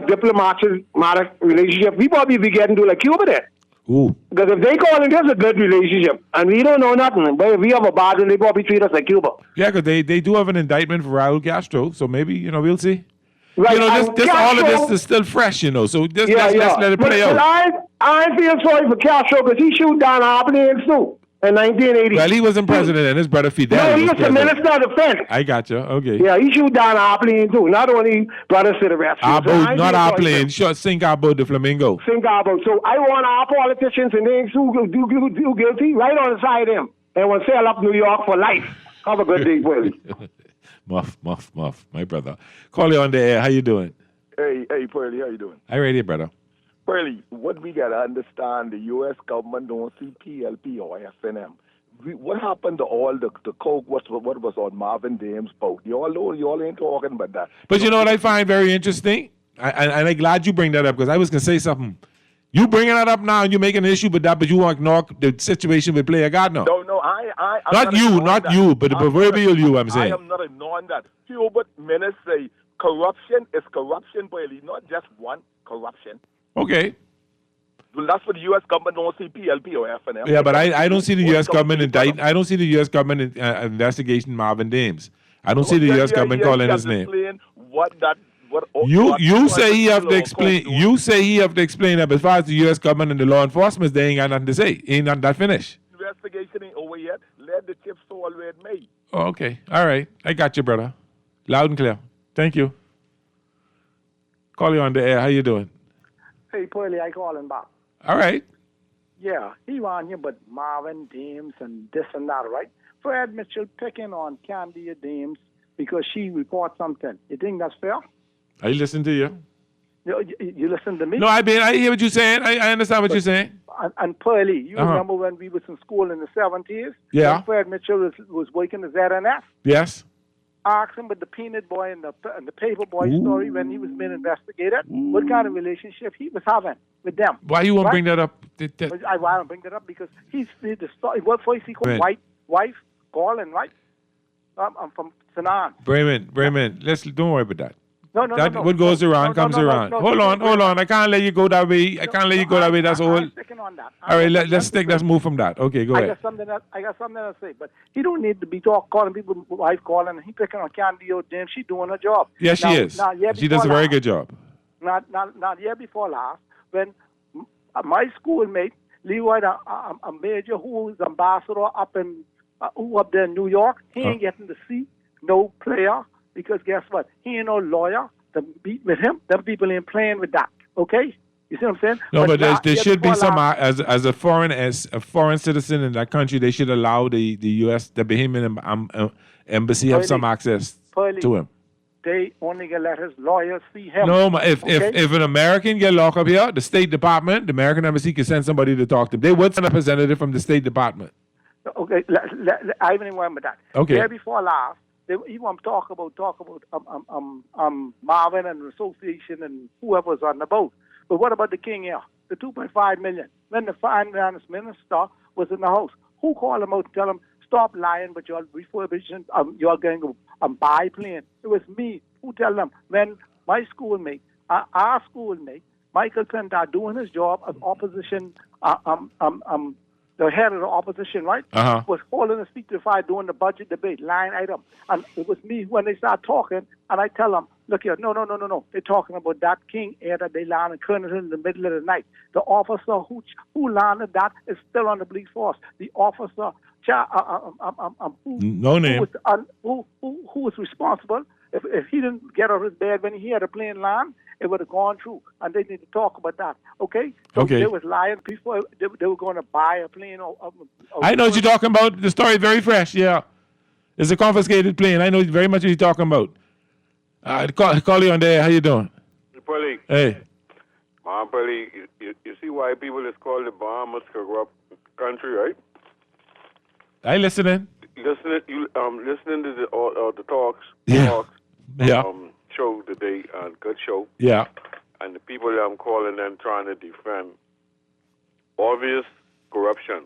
diplomatic relationship, we probably be getting to like Cuba then. Ooh. Because if they call it a good relationship and we don't know nothing, but if we have a bad one, they probably treat us like Cuba. Yeah, because they do have an indictment for Raul Castro, so maybe, we'll see. Right. This all of this is still fresh, so let's let it play out. But I feel sorry for Castro because he shoot down our planes too in 1980. Well, he wasn't president and his brother Fidel No, he was the president. Minister of Defense. I got you. Okay. Yeah, he shoot down our plane too. Not only brothers to the rescue. Our So I boat, not feel our sorry for plane. him. Sure, sink our boat, the Flamingo. Sink our boat. So I want our politicians and things who do guilty right on the side of him and will sail up New York for life. Have a good day, Willie. Muff, my brother. Call you on the air. How you doing? Hey, Pearly, how you doing? I ready, brother. Pearly, what we got to understand, the U.S. government don't see PLP or FNM. What happened to all the coke, what was on Marvin Dame's boat? You all ain't talking about that. But you know what I find very interesting? And I'm glad you bring that up because I was going to say something. You bringing that up now and you're making an issue with that, but you want to ignore the situation with Player God now. No, I'm not you, but the proverbial you, I'm saying. I am not ignoring that. Hubert Menace say corruption is corruption, Pearly, not just one corruption. Okay. Well, that's what the U.S. government don't see PLP or FNM. Yeah, but I don't see the U.S. government I don't see the U.S. government investigation Marvin Dames. I don't see the U.S. government calling his name. You say he have to explain. You say he have to explain that. But as far as the U.S. government and the law enforcement, they ain't got nothing to say. Ain't not that finished. Investigation ain't over yet. Let the chips fall where it may. Oh, okay. All right. I got you, brother. Loud and clear. Thank you. Call you on the air. How you doing? Hey, Pearly, I call him back. All right. Yeah, he want you, but Marvin Dames and this and that, right? Fred Mitchell picking on Candia Dames because she reports something. You think that's fair? I listen to you. You listen to me? No, I hear what you're saying. I understand what you're saying. And Pearly, you Uh-huh. remember when we was in school in the 70s? Yeah. When Fred Mitchell was working the ZNF? Yes. Ask him with the peanut boy and the paper boy story when he was being investigated. What kind of relationship he was having with them? Why you want to bring that up? I want to bring that up because he's the story. What voice he called? Right. Wife, calling, right? I'm from Sanan. Bremen, don't worry about that. No. What goes around comes around. Hold on. I can't let you go that way. That's all. I'm sticking on that. All right, let's move from that. Okay, go I ahead. got something to say, but he don't need to be calling people wife calling. He picking on Candy O'Dam. She doing her job. Yeah, she is. She does a very good job. Not year before last when my schoolmate Leroy, a major who is ambassador up there in New York, he ain't getting to see no player. Because guess what? He ain't no lawyer to beat with him. Them people ain't playing with that. Okay? You see what I'm saying? No, but there should be some last, as a foreign citizen in that country, they should allow the U.S. the Bahamian embassy have some access to him. They only can let his lawyers see him. No, if an American get locked up here, the State Department, the American embassy can send somebody to talk to him. They would send a representative from the State Department. Okay, I even remember that. Okay. Year before last, he want to talk about Marvin and the association and whoever's on the boat. But what about the king here? The $2.5 million. When the finance minister was in the house. Who called them out to tell them, stop lying, but you're refurbishing, you're going to biplane? It was me who tell them when my schoolmate, our schoolmate, Michael Clinton, doing his job as opposition, the head of the opposition, right? Was holding a speech during the budget debate, line item. And it was me when they start talking, and I tell them, look here, no. They're talking about that King Air that they landed in Colonel in the middle of the night. The officer who landed that is still on the police force. The officer, no name, who was responsible. If he didn't get out of his bed when he had a plane land, it would have gone through. And they need to talk about that. Okay? So Okay. they was lying. People, they were going to buy a plane. I know what you're talking about. The story is very fresh. Yeah, it's a confiscated plane. I know very much what you're talking about. Call you on there. How you doing? Pearly. Hey. Mom, Pearly, you see why people is called the Bahamas corrupt country, right? I listening. Listening to the talks. Yeah. Talks, Yeah. Show today, good show. Yeah. And the people that I'm calling them trying to defend obvious corruption,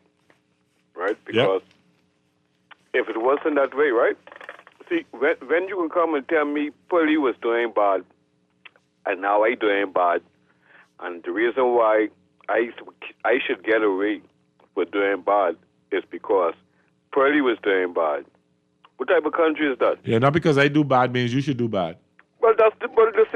right? Because if it wasn't that way, right? See, when you can come and tell me Pearly was doing bad, and now I doing bad, and the reason why I should get away with doing bad is because Pearly was doing bad. What type of country is that? Yeah, not because I do bad means you should do bad. Well, listen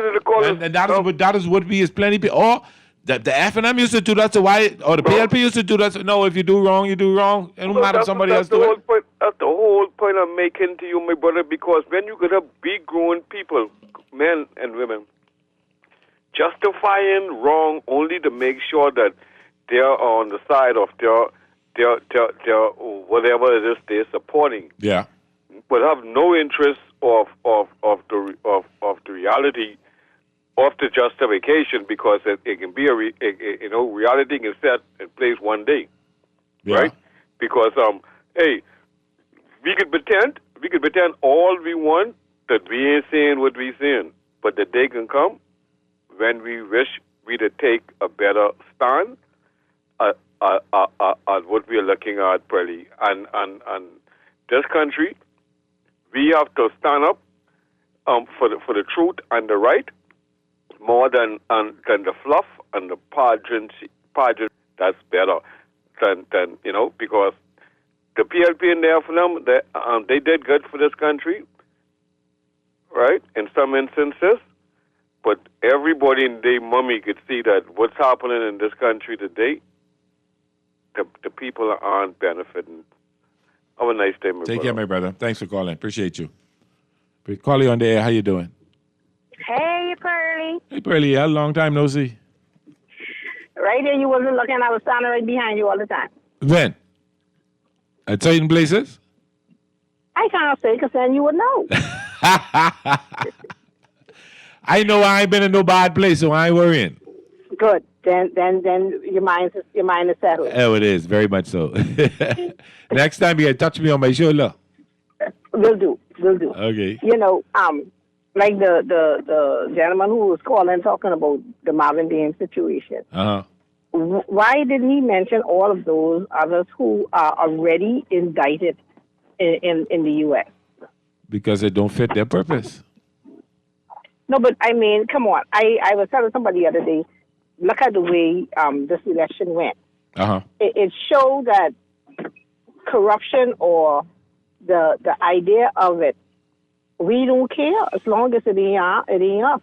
to the callers. And that is what we as plenty people. Or the F&M used to do that, so why? Or the PLP used to do that. So no, if you do wrong, you do wrong. It don't matter if somebody else do it. That's the whole point I'm making to you, my brother, because when you get a big grown people, men and women, justifying wrong only to make sure that they're on the side of their whatever it is they're supporting. Yeah. But have no interest of the reality of the justification, because it can be reality can set in place one day, right? Because hey, we could pretend all we want that we ain't saying what we saying, but the day can come when we wish we to take a better stand at what we are looking at, Pearly, and this country. We have to stand up for the truth and the right more than the fluff and the pageant. That's better than because the PLP and the FNM, they did good for this country, right? In some instances, but everybody in their mummy could see that what's happening in this country today, the people aren't benefiting. Have a nice day, my brother. Take care, my brother. Thanks for calling. Appreciate you. Call you on the air. How you doing? Hey, Pearly. Hey, Pearly. A long time no see. Right there, you wasn't looking. I was standing right behind you all the time. When? At certain places? I can't say because then you would know. I know I ain't been in no bad place, so I ain't worrying. Good. Then your mind is settled. Oh, it is. Very much so. Next time you can touch me on my shoulder. Will do. Okay. Like the gentleman who was calling talking about the Marvin Dame situation. Uh-huh. Why didn't he mention all of those others who are already indicted in the U.S.? Because it don't fit their purpose. No, but I mean, come on. I was telling somebody the other day, look at the way this election went. Uh-huh. It showed that corruption or the idea of it, we don't care as long as it ain't us.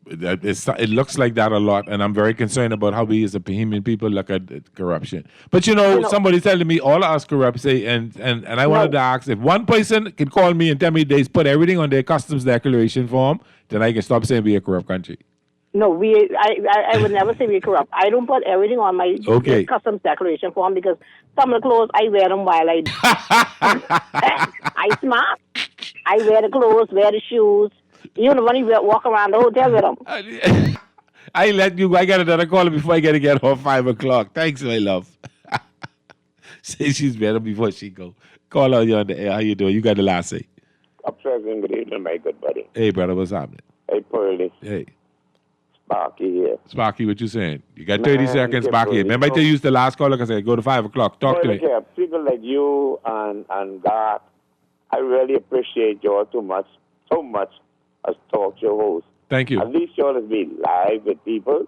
It looks like that a lot, and I'm very concerned about how we as a Bahamian people look at corruption. But somebody's telling me all of us corrupt, say, and I wanted to ask, if one person can call me and tell me they put everything on their customs declaration form, then I can stop saying we're a corrupt country. No, I would never say we're corrupt. I don't put everything on my customs declaration form because some of the clothes, I wear them while I smart. I wear the clothes, wear the shoes. You know, when you walk around the hotel with them. I let you go. I got another call before I got to get home 5 o'clock. Thanks, my love. Say she's better before she go. Call on you on the air. How you doing? You got the last say. Upstairs, good evening, my good buddy. Hey, brother, what's happening? Hey, Pearly. Hey. Sparky here. Sparky, what you saying? You got Man, 30 seconds, you Sparky. can Remember I tell you the last caller because I go to 5 o'clock. Talk to me. Look, people like you and God, I really appreciate y'all so much as talk show hosts. Thank you. At least y'all has be live with people.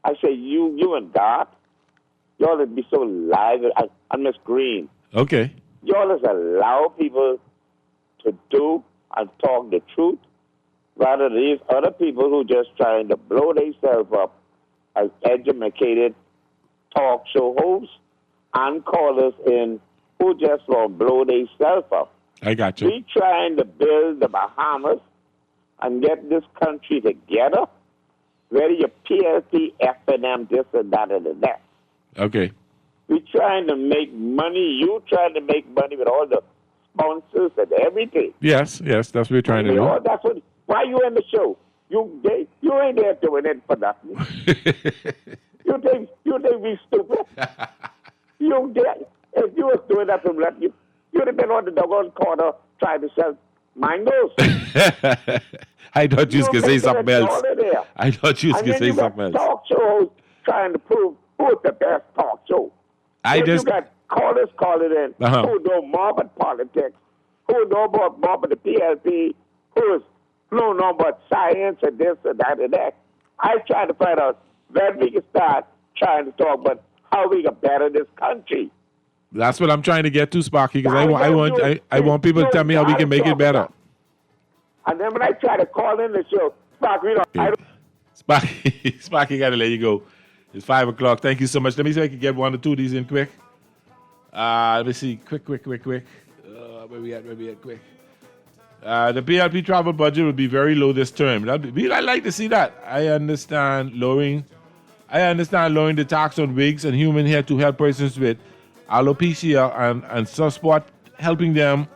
I say you and God, y'all has be so live and Miss Green. Okay. Y'all has allow people to do and talk the truth rather than these other people who just trying to blow themselves up as educated talk show hosts and callers in who just want to blow themselves up. I got you. We trying to build the Bahamas and get this country together. Where your PLP, FNM, this and that and that. Okay. We trying to make money. You trying to make money with all the sponsors and everything. Yes, that's what we're trying to do. That's what. Why you in the show? You ain't there doing it for nothing. you think we stupid? You there? If you was doing that from nothing, you'd have been on the doggone corner trying to sell mangoes. I thought you was going to say something else. I thought you was going to say something else. Talk shows trying to prove who's the best talk show. You got callers calling in who know more about politics, who know more about the PLP, who's know about science and this and that and that. I try to find out when we can start trying to talk about how we can better this country. That's what I'm trying to get to, Sparky, because I want people to tell me how we can make it better. And then when I try to call in the show, Sparky, got to let you go. It's 5 o'clock. Thank you so much. Let me see if I can get one or two of these in quick. Let me see. Quick. Where we at? Quick. The PLP travel budget will be very low this term. I'd like to see that. I understand lowering the tax on wigs and human hair to help persons with alopecia and such spot, helping them.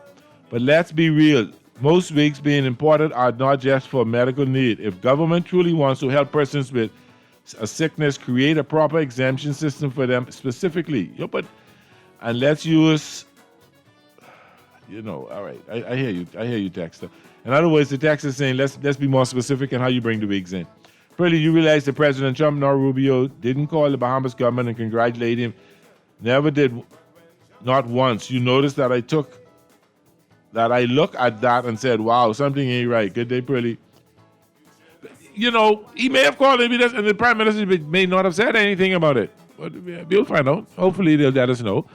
But let's be real. Most wigs being imported are not just for medical need. If government truly wants to help persons with a sickness, create a proper exemption system for them specifically. And let's use, all right. I hear you. Texter. In other words, the text is saying let's be more specific in how you bring the wigs in. Pretty, you realize that President Trump nor Rubio didn't call the Bahamas government and congratulate him. Never did, not once. You notice that I look at that and said, wow, something ain't right. Good day, Pretty. He may have called him and the Prime Minister may not have said anything about it. But we'll find out. Hopefully they'll let us know.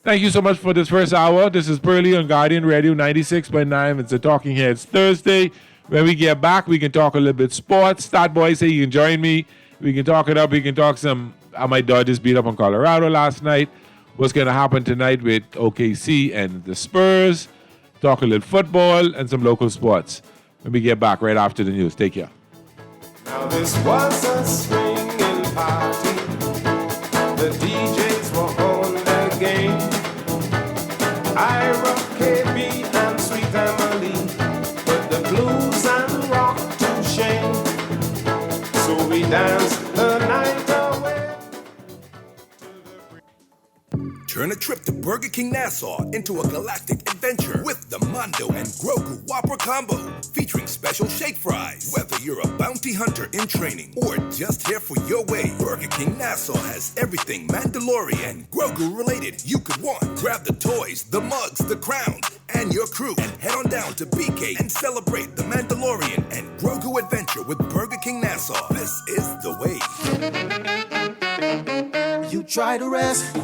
Thank you so much for this first hour. This is Pearly on Guardian Radio 96.9. It's a Talking Heads Thursday. When we get back, we can talk a little bit sports. Stat Boy say you can join me. We can talk it up. We can talk some how my Dodgers beat up on Colorado last night. What's going to happen tonight with OKC and the Spurs. Talk a little football and some local sports. When we get back right after the news. Take care. Now this was a swinging party. The DJs were on their game. Ira, KB, and Sweet Emily put the blues and rock to shame. So we danced the night away. Turn a trip to Burger King Nassau into a galactic adventure with the Mondo and Grogu Whopper Combo, featuring special shake fries. Whether you're a bounty hunter in training or just here for your way, Burger King Nassau has everything Mandalorian and Grogu related you could want. Grab the toys, the mugs, the crowns, and your crew, and head on down to BK and celebrate the Mandalorian and Grogu adventure with Burger King Nassau. This is the way. You try to rest,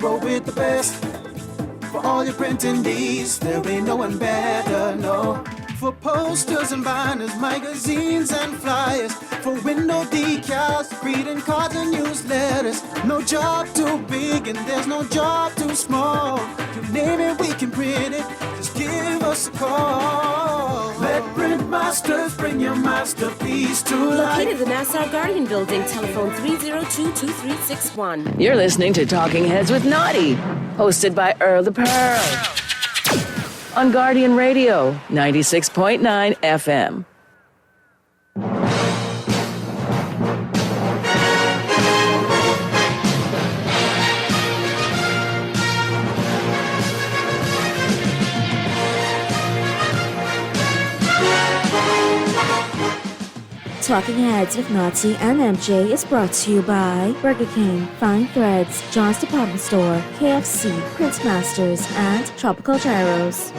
roll with the best. For all your printing needs, there ain't no one better, no. For posters and banners, magazines and flyers, for window decals, greeting cards and newsletters. No job too big and there's no job too small. You name it, we can print it, just give us a call. Let Print Masters bring your masterpiece to life. Located in the Nassau Guardian Building, telephone 302-2361. You're listening to Talking Heads with Naughty, hosted by Earl the Pearl. On Guardian Radio, 96.9 FM. Talking Heads with Nazi and MJ is brought to you by Burger King, Fine Threads, John's Department Store, KFC, Prince Masters, and Tropical Gyros.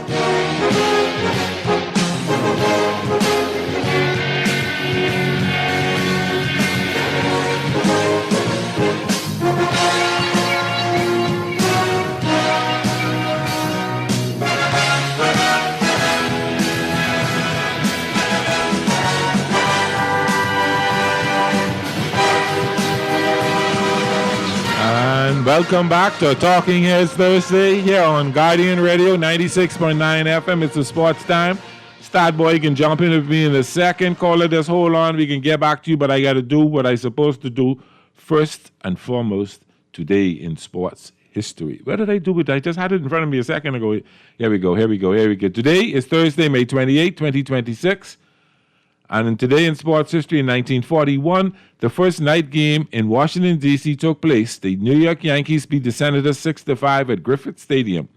And welcome back to Talking Heads Thursday here on Guardian Radio 96.9 FM. It's the sports time. Stat Boy, you can jump in with me in a second. Caller, just hold on. We can get back to you, but I got to do what I'm supposed to do first and foremost today in sports history. What did I do with that? I just had it in front of me a second ago. Here we go. Today is Thursday, May 28, 2026. And today in sports history, in 1941, the first night game in Washington, D.C. took place. The New York Yankees beat the Senators 6-5 at Griffith Stadium.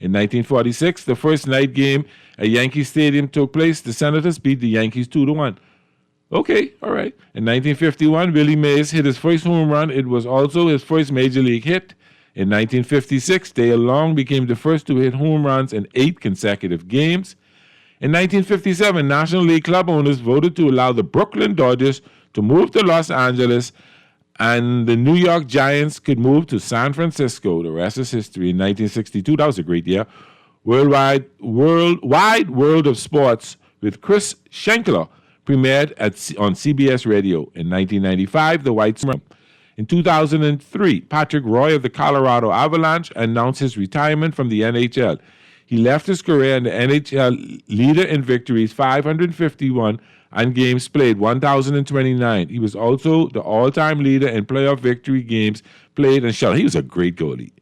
In 1946, the first night game at Yankee Stadium took place. The Senators beat the Yankees 2-1. Okay, all right. In 1951, Willie Mays hit his first home run. It was also his first major league hit. In 1956, Dale Long became the first to hit home runs in 8 consecutive games. In 1957, National League club owners voted to allow the Brooklyn Dodgers to move to Los Angeles, and the New York Giants could move to San Francisco. The rest is history. In 1962, that was a great year. Worldwide World of Sports with Chris Schenkler premiered on CBS Radio. In 1995, the White Sox. In 2003, Patrick Roy of the Colorado Avalanche announced his retirement from the NHL. He left his career in the NHL leader in victories, 551, and games played, 1,029. He was also the all-time leader in playoff victory games played and shot. He was a great goalie.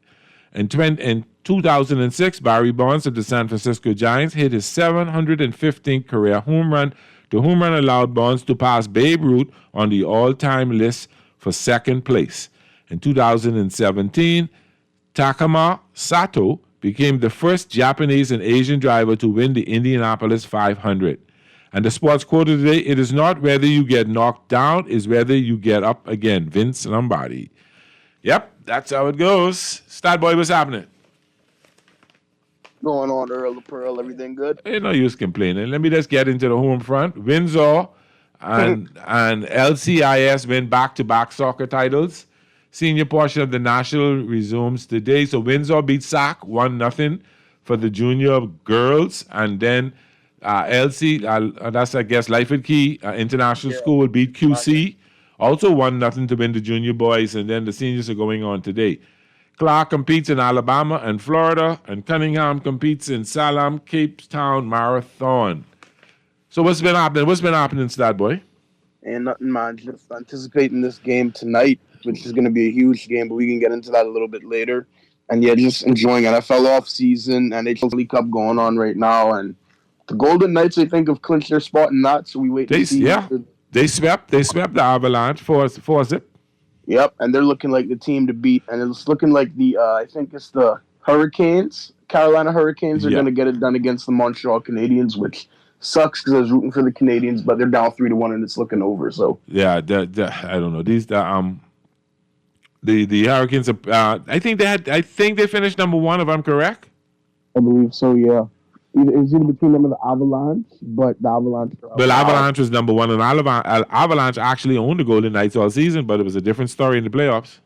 In 2006, Barry Bonds of the San Francisco Giants hit his 715th career home run. The home run allowed Bonds to pass Babe Ruth on the all-time list for second place. In 2017, Takuma Sato became the first Japanese and Asian driver to win the Indianapolis 500. And the sports quote of the day, it is not whether you get knocked down, it's whether you get up again. Vince Lombardi. Yep, that's how it goes. Stat Boy, what's happening? Going on, Earl the Pearl, everything good? Ain't no use complaining. Let me just get into the home front. Windsor and LCIS win back-to-back soccer titles. Senior portion of the National resumes today. So Windsor beat SAC 1-0 for the junior girls. And then that's, I guess, Lyford Key International School will beat QC. Also 1-0 to win the junior boys. And then the seniors are going on today. Clark competes in Alabama and Florida. And Cunningham competes in Salem, Cape Town Marathon. So what's been happening, Stat Boy? And nothing, man. Just anticipating this game tonight, which is going to be a huge game, but we can get into that a little bit later. And yeah, just enjoying NFL offseason and NHL League Cup going on right now. And the Golden Knights, I think, have clinched their spot in that, so we wait to see. Yeah, they swept the Avalanche 4-0. Yep, and they're looking like the team to beat. And it's looking like I think it's the Hurricanes. Carolina Hurricanes are going to get it done against the Montreal Canadiens, which sucks because I was rooting for the Canadiens, but they're down 3-1 and it's looking over. So yeah, I don't know. The Hurricanes. I think they finished number 1, if I'm correct. I believe so. Yeah, it was either between them and the Avalanche, but the Avalanche. But Avalanche was number 1, and Avalanche actually owned the Golden Knights all season, but it was a different story in the playoffs.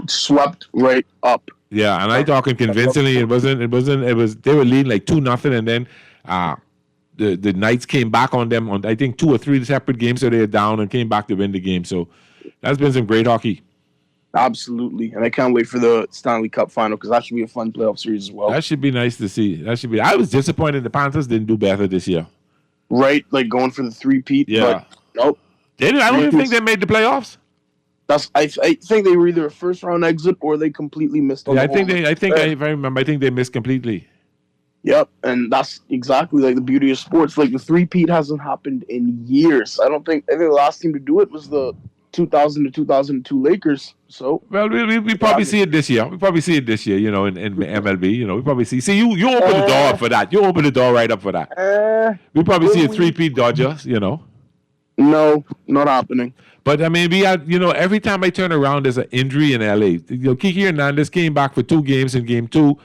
Swept right up. Yeah, and I talking convincingly. It was. They were leading like 2-0, and then the Knights came back on them on I think 2 or 3 separate games, so they were down and came back to win the game. So that's been some great hockey. Absolutely, and I can't wait for the Stanley Cup final because that should be a fun playoff series as well. That should be nice to see. I was disappointed the Panthers didn't do better this year. Right, like going for the 3-peat. Yeah. But nope. I don't even think they made the playoffs. I think they were either a first round exit or they completely missed. I think if I remember, I think they missed completely. Yep, and that's exactly like the beauty of sports. Like the 3-peat hasn't happened in years. I think the last team to do it was the 2000 to 2002 Lakers. So well, we probably see it this year. We probably see it this year. You know, in MLB. You know, we probably see. See, you open the door for that. You open the door right up for that. We probably see a 3-peat Dodgers. You know. No, not happening. But I mean, we had, every time I turn around, there's an injury in LA. Kiki Hernandez came back for 2 games in game 2,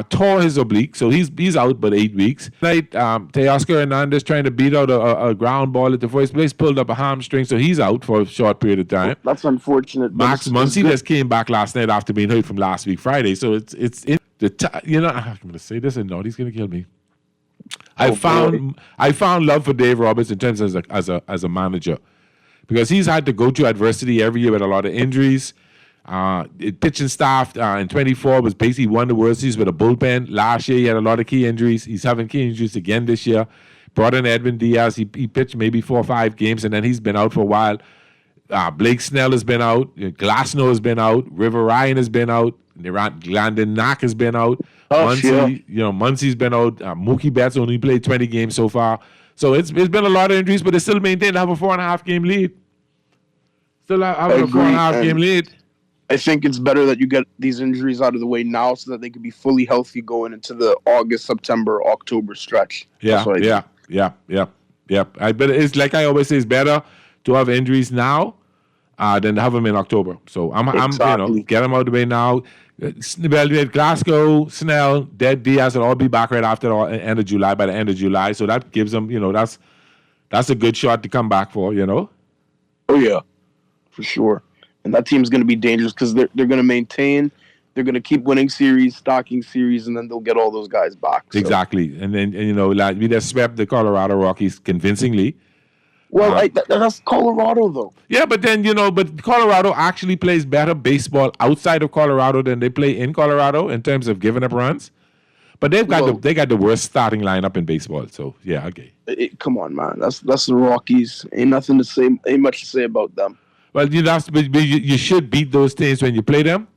tore his oblique, so he's out but 8 weeks. Tonight, Teoscar Hernandez trying to beat out a ground ball at the first place, pulled up a hamstring, so he's out for a short period of time. That's unfortunate. Max Muncy just came back last night after being hurt from last week Friday, so it's in the I'm going to say this and Naughty's going to kill me. I found love for Dave Roberts in terms of as a manager, because he's had to go through adversity every year with a lot of injuries. Pitching staff in 24 was basically won the World Series with a bullpen. Last year he had a lot of key injuries. He's having key injuries again this year. Brought in Edwin Diaz. He pitched maybe 4 or 5 games, and then he's been out for a while. Blake Snell has been out. Glasnow has been out. River Ryan has been out. Landon Knock has been out. Muncy's been out. Mookie Betts only played 20 games so far. So it's been a lot of injuries, but they still maintain to have a 4.5 game lead. Still having a 4.5 game lead. I think it's better that you get these injuries out of the way now so that they can be fully healthy going into the August, September, October stretch. Yeah. But it's like I always say, it's better to have injuries now than to have them in October. So I'm get them out of the way now. Glasgow, Snell, Diaz will all be back right after the end of July, by the end of July. So that gives them, that's a good shot to come back for, Oh, yeah, for sure. And that team's going to be dangerous because they're going to maintain, they're going to keep winning series, stocking series, and then they'll get all those guys back. So. Exactly. And then, we just swept the Colorado Rockies convincingly. Well, that's Colorado, though. Yeah, but then, but Colorado actually plays better baseball outside of Colorado than they play in Colorado in terms of giving up runs. But they got the worst starting lineup in baseball. So, yeah, okay. Come on, man. That's the Rockies. Ain't much to say about them. Well, you should beat those teams when you play them,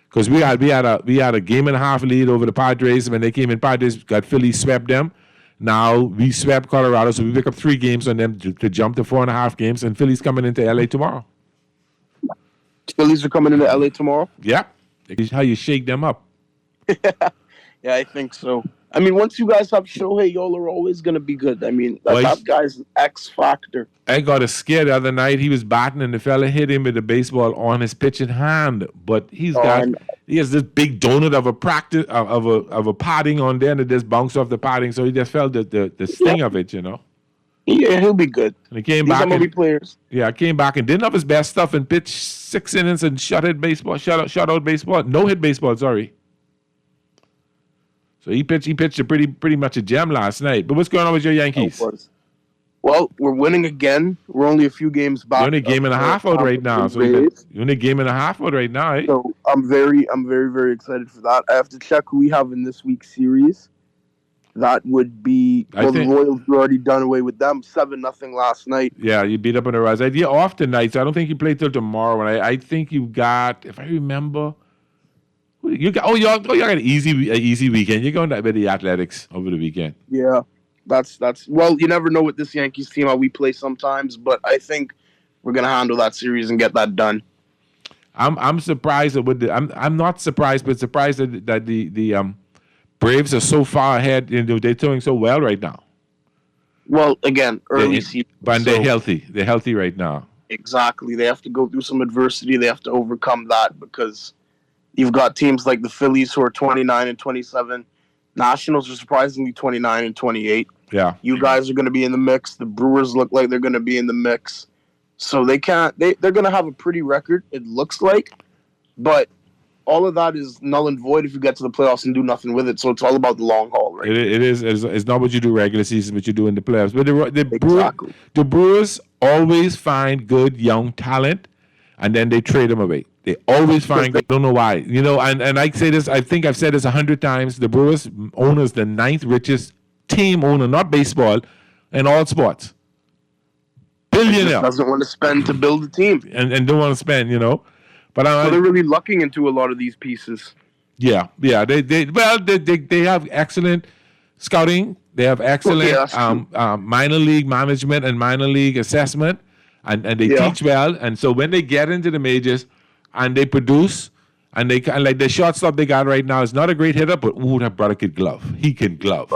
because we had a game and a half lead over the Padres when they came in. Padres got Philly swept them. Now we swept Colorado, so we pick up 3 games on them to jump to 4.5 games. And Philly's coming into LA tomorrow. Phillies are coming into LA tomorrow? Yeah, how you shake them up. Yeah, I think so. I mean, once you guys have Shohei, y'all are always going to be good. I mean, that guy's an X factor. I got a scare the other night. He was batting, and the fella hit him with the baseball on his pitching hand. But he has this big donut of a practice of a padding on there, and it just bounced off the padding. So he just felt the sting of it, Yeah, he'll be good. And he came back. Players. Yeah, came back and didn't have his best stuff and pitched 6 innings and shut out baseball, no hit baseball. Sorry. So he pitched a pretty much a gem last night. But what's going on with your Yankees? Well, we're winning again. We're only a few games back. You're only a game and a half out right now. So you're only a game and a half out right now. Eh? So I'm very, very excited for that. I have to check who we have in this week's series. That would be the Royals were already done away with them 7-0 last night. Yeah, you beat up on the Royals. You're off tonight, so I don't think you play till tomorrow. And I think you got, if I remember. Y'all got an easy weekend. You're going to with the Athletics over the weekend. Yeah, that's well, you never know with this Yankees team how we play sometimes, but I think we're gonna handle that series and get that done. I'm surprised I'm not surprised, but surprised that the Braves are so far ahead. They're doing so well right now. Well, again, early season, but they're healthy. They're healthy right now. Exactly. They have to go through some adversity. They have to overcome that because. You've got teams like the Phillies who are 29 and 27. Nationals are surprisingly 29 and 28. Yeah. You guys are going to be in the mix. The Brewers look like they're going to be in the mix. So they're going to have a pretty record, it looks like. But all of that is null and void if you get to the playoffs and do nothing with it. So it's all about the long haul, right? It is. It's not what you do regular season, what you do in the playoffs. But the Brewers always find good young talent, and then they trade them away. They always find, I don't know why. And I say this, I think I've said this 100 times, the Brewers owner is the 9th richest team owner, not baseball, in all sports. Billionaire. Doesn't want to spend to build a team. And don't want to spend, But so they're really lucking into a lot of these pieces. Yeah. They have excellent scouting. They have excellent minor league management and minor league assessment. And they teach well. And so when they get into the majors, and they produce, and like the shortstop they got right now is not a great hitter, but that brother could glove. He can glove.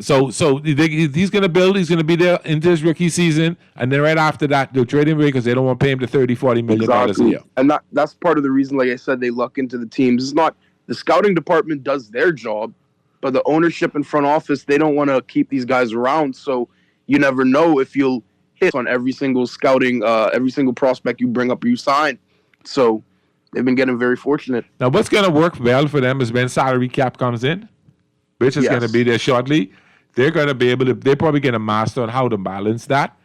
So he's going to build. He's going to be there into his rookie season, and then right after that, they'll trade him away because they don't want to pay him the $30-40 million a year. And that's part of the reason, like I said, they luck into the teams. It's not the scouting department does their job, but the ownership and front office, they don't want to keep these guys around. So you never know if you'll hit on every single scouting, every single prospect you bring up or you sign. So they've been getting very fortunate. Now, what's going to work well for them is when salary cap comes in, which is going to be there shortly. They're going to be able to. They're probably going to master on how to balance that,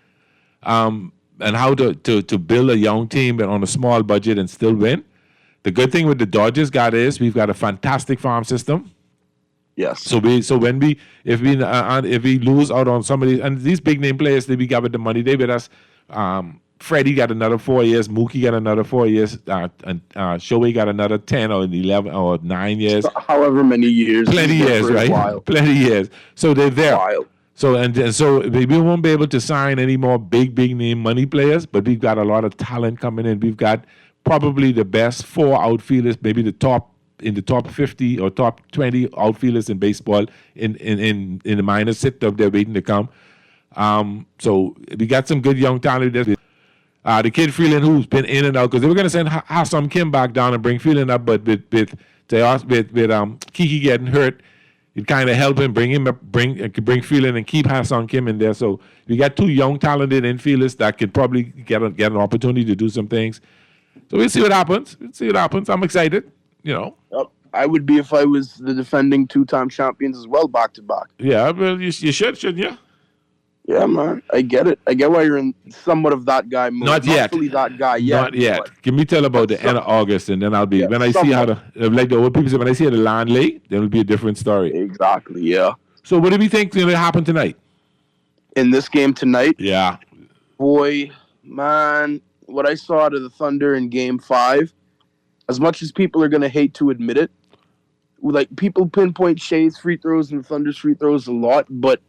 and how to build a young team but on a small budget and still win. The good thing with the Dodgers we've got a fantastic farm system. Yes. So if we lose out on somebody, and these big name players that we got with the money, they with us. Freddie got another 4 years. Mookie got another 4 years. And Shohei got another 10 or 11 or 9 years. However many years. Plenty years, right? Wild. Plenty years. So they're there. Wild. So and so we won't be able to sign any more big name money players, but we've got a lot of talent coming in. We've got probably the best 4 outfielders, maybe the top 50 or top 20 outfielders in baseball in the minors sit up there waiting to come. So we got some good young talent. The kid Freeland, who's been in and out, because they were going to send Ha-Sung Kim back down and bring Freeland up, but with Kiki getting hurt, it kind of helped him bring Freeland and keep Ha-Sung Kim in there. So we got 2 young, talented infielders that could probably get an opportunity to do some things. So we'll see what happens. I'm excited. I would be if I was the defending 2-time champions as well, back to back. Yeah, well, you should, shouldn't you? Yeah, man. I get it. I get why you're in somewhat of that guy mode. Not yet. Fully that guy yet. Not yet. Give me till about the end of August, and then I'll be. When I see how like the old people say, when I see how the land lay, then it'll be a different story. Exactly. Yeah. So, what do we think is going to happen tonight? In this game tonight? Yeah. Boy, man, what I saw out of the Thunder in Game 5, as much as people are going to hate to admit it, like people pinpoint Shea's free throws and the Thunder's free throws a lot, but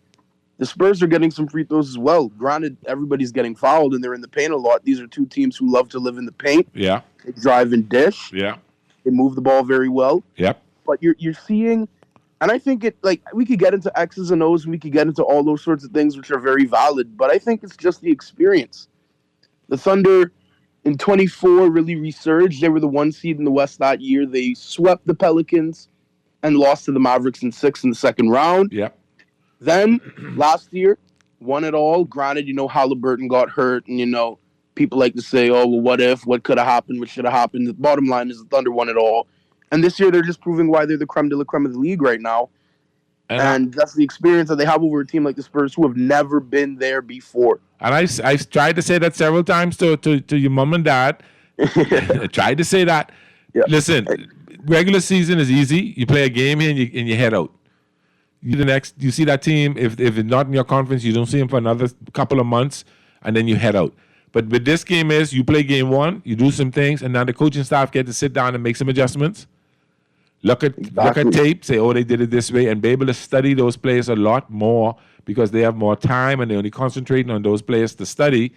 the Spurs are getting some free throws as well. Granted, everybody's getting fouled and they're in the paint a lot. These are 2 teams who love to live in the paint. Yeah. They drive and dish. Yeah. They move the ball very well. Yep. But you're seeing, and I think we could get into X's and O's and we could get into all those sorts of things which are very valid, but I think it's just the experience. The Thunder in 24 really resurged. They were the 1 seed in the West that year. They swept the Pelicans and lost to the Mavericks in 6 in the second round. Yep. Then last year, won it all. Granted, Halliburton got hurt, and people like to say, "Oh, well, what if? What could have happened? What should have happened?" The bottom line is the Thunder won it all, and this year they're just proving why they're the creme de la creme of the league right now. And that's the experience that they have over a team like the Spurs, who have never been there before. And I tried to say that several times to your mom and dad. I tried to say that. Yeah. Listen, regular season is easy. You play a game here and you head out. You see that team, if it's not in your conference, you don't see them for another couple of months, and then you head out. But with this game you play game 1, you do some things, and now the coaching staff get to sit down and make some adjustments. Look at tape, say, oh, they did it this way, and be able to study those players a lot more because they have more time and they're only concentrating on those players to study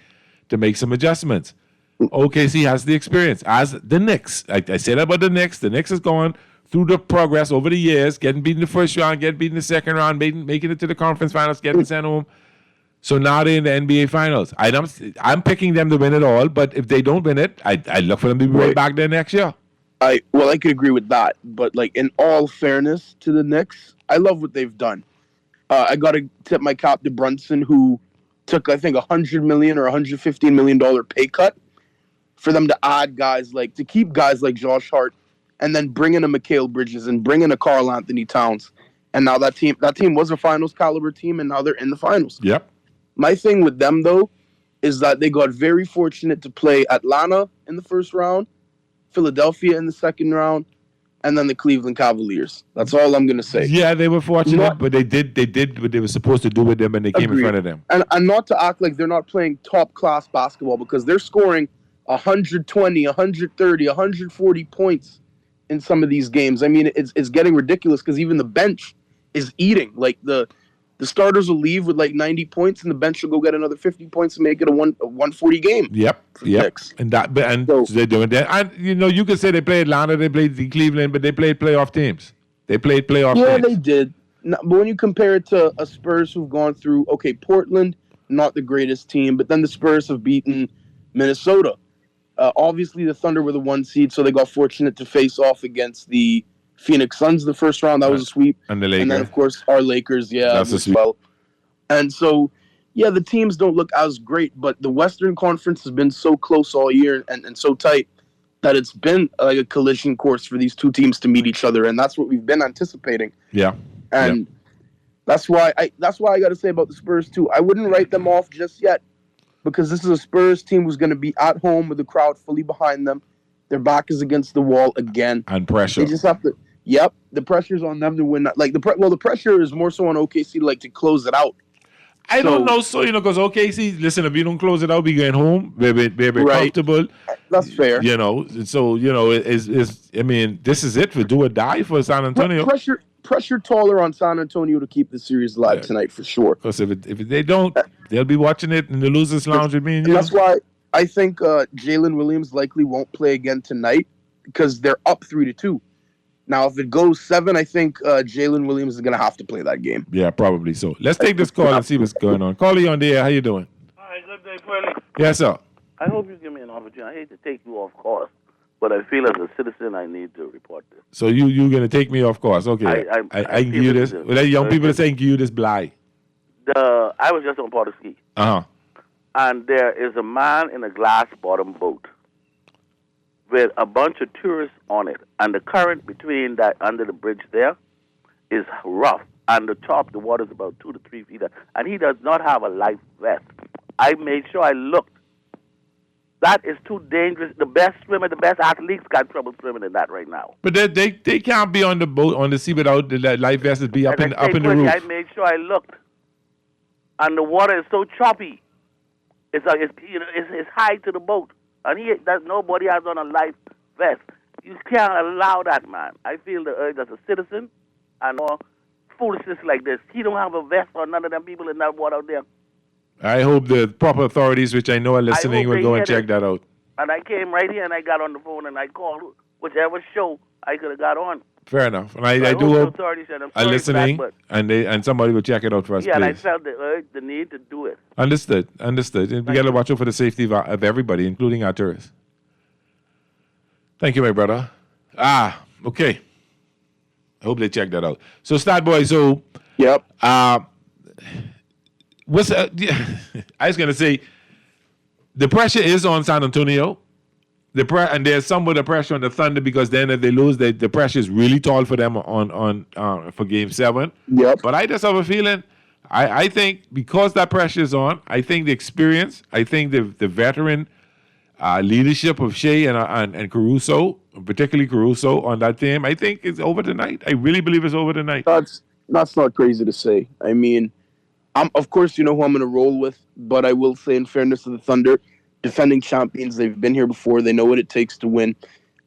to make some adjustments. OKC has the experience, as the Knicks. I said about the Knicks. The Knicks has gone through the progress over the years, getting beaten in the first round, getting beaten in the second round, making it to the conference finals, getting sent home. So now they're in the NBA finals. I'm picking them to win it all, but if they don't win it, I look for them to be right back there next year. I could agree with that, but in all fairness to the Knicks, I love what they've done. I got to tip my cap to Brunson, who took, I think, $100 million or $115 million pay cut for them to add guys to keep guys like Josh Hart, and then bring in a Mikal Bridges and bring in a Karl Anthony Towns. And now that team was a finals caliber team, and now they're in the finals. Yep. My thing with them, though, is that they got very fortunate to play Atlanta in the first round, Philadelphia in the second round, and then the Cleveland Cavaliers. That's all I'm going to say. Yeah, they were fortunate, but they did what they were supposed to do with them, and they came in front of them. And not to act like they're not playing top-class basketball, because they're scoring 120, 130, 140 points in some of these games. I mean, it's getting ridiculous because even the bench is eating. The starters will leave with 90 points, and the bench will go get another 50 points and make it a 140 game. Yep. And they're doing that. And you could say they played Atlanta, they played Cleveland, but they played playoff teams. They played playoff games. Yeah, they did. but when you compare it to a Spurs who've gone through, okay, Portland, not the greatest team, but then the Spurs have beaten Minnesota. Obviously, the Thunder were the 1 seed, so they got fortunate to face off against the Phoenix Suns the first round. That was a sweep. And the Lakers. And then, of course, our Lakers, That's a as sweep. well. And so, yeah, the teams don't look as great, but the Western Conference has been so close all year and so tight that it's been like a collision course for these two teams to meet each other, and that's what we've been anticipating. Yeah. And that's why I got to say about the Spurs, too. I wouldn't write them off just yet, because this is a Spurs team who's going to be at home with the crowd fully behind them. Their back is against the wall again. And pressure. They just have to. Yep, the pressure's on them to win. Like the pressure is more so on OKC to close it out. I don't know, so because OKC, listen, if you don't close it out, we going home. We're comfortable. That's fair. So I mean, this is it for do or die for San Antonio. Pressure taller on San Antonio to keep the series alive tonight for sure. Because if they don't, they'll be watching it in the losers' lounge with me and you. That's why I think Jalen Williams likely won't play again tonight because they're up 3-2. Now, if it goes 7, I think Jalen Williams is going to have to play that game. Yeah, probably so. Let's take this call and see what's going on. Caller, on the air. How you doing? Hi, good day, Pearly. Yes, sir. I hope you give me an opportunity. I hate to take you off course, but I feel as a citizen I need to report this. So you're going to take me off course. Okay. I can give you this. Well, young people are saying give you this blind. I was just on Port-of-Ski. Uh-huh. And there is a man in a glass-bottom boat with a bunch of tourists on it. And the current between that under the bridge there is rough. And the top, the water is about 2 to 3 feet. And he does not have a life vest. I made sure I looked. That is too dangerous. The best swimmer, the best athletes got trouble swimming in that right now. But they can't be on the boat, on the sea without the life vest be up in the roof. I made sure I looked. And the water is so choppy. It's high to the boat. And nobody has on a life vest. You can't allow that, man. I feel the urge as a citizen and more foolishness like this. He don't have a vest or none of them people in that water out there. I hope the proper authorities, which I know are listening, will go and check that out. And I came right here and I got on the phone and I called whichever show I could have got on. Fair enough. And I do hope are listening that, and somebody will check it out for us, yeah, please. and I felt the urge, the need to do it. Understood. And we got to watch out for the safety of everybody, including our tourists. Thank you, my brother. Okay. I hope they check that out. So, Stat Boy, yep. What's I was going to say, the pressure is on San Antonio. And there's somewhat of pressure on the Thunder because then if they lose, the pressure is really tall for them for Game 7. Yep. But I just have a feeling, I think because that pressure is on, I think the experience, I think the veteran leadership of Shea and Caruso, particularly Caruso on that team, I think it's over tonight. I really believe it's over tonight. That's not crazy to say. I mean, of course, you know who I'm going to roll with, but I will say in fairness to the Thunder, defending champions, they've been here before, they know what it takes to win.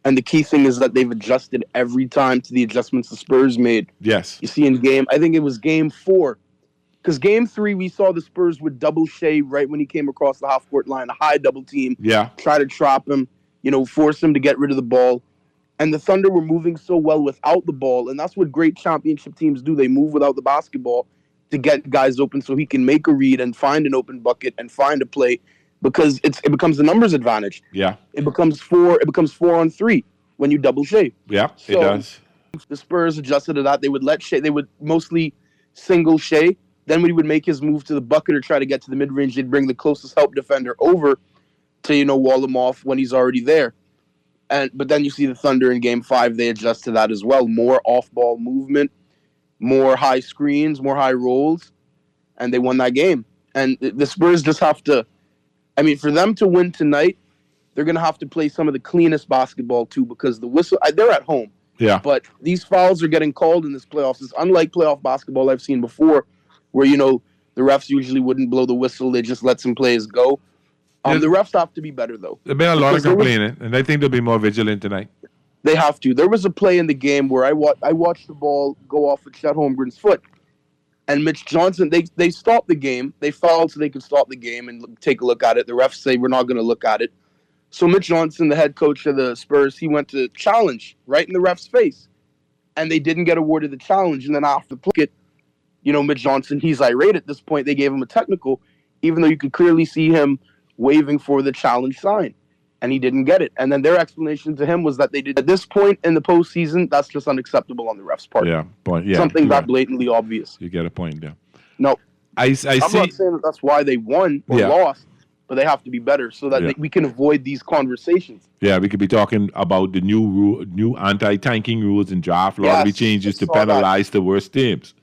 And the key thing is that they've adjusted every time to the adjustments the Spurs made. Yes. You see I think it was Game 4. Because Game 3, we saw the Spurs would double Shea right when he came across the half-court line, a high double team. Yeah. Try to trap him, force him to get rid of the ball. And the Thunder were moving so well without the ball, and that's what great championship teams do. They move without the basketball to get guys open so he can make a read and find an open bucket and find a play. Because it becomes a numbers advantage. Yeah. It becomes 4 on 3 when you double Shea. Yeah, it does. The Spurs adjusted to that. They would mostly single Shea. Then when he would make his move to the bucket or try to get to the mid-range, they'd bring the closest help defender over to, wall him off when he's already there. But then you see the Thunder in Game 5, they adjust to that as well. More off-ball movement, more high screens, more high rolls, and they won that game. And the Spurs just have to, for them to win tonight, they're going to have to play some of the cleanest basketball, too, because the whistle, they're at home. Yeah. But these fouls are getting called in this playoffs. It's unlike playoff basketball I've seen before, where, the refs usually wouldn't blow the whistle. They just let some players go. The refs have to be better, though. There's been a lot of complaining, and I think they'll be more vigilant tonight. They have to. There was a play in the game where I watched the ball go off of Chet Holmgren's foot. And Mitch Johnson, they stopped the game. They fouled so they could stop the game and take a look at it. The refs say, we're not going to look at it. So Mitch Johnson, the head coach of the Spurs, he went to challenge right in the ref's face. And they didn't get awarded the challenge. And then after the play, Mitch Johnson, he's irate at this point. They gave him a technical, even though you could clearly see him waving for the challenge sign, and he didn't get it. And then their explanation to him was that they did at this point in the postseason. That's just unacceptable on the ref's part. Something that blatantly obvious. You get a point there. No, I'm not saying that's why they won or lost, but they have to be better so that we can avoid these conversations. Yeah, we could be talking about the new anti-tanking rules and draft lottery changes to penalize the worst teams.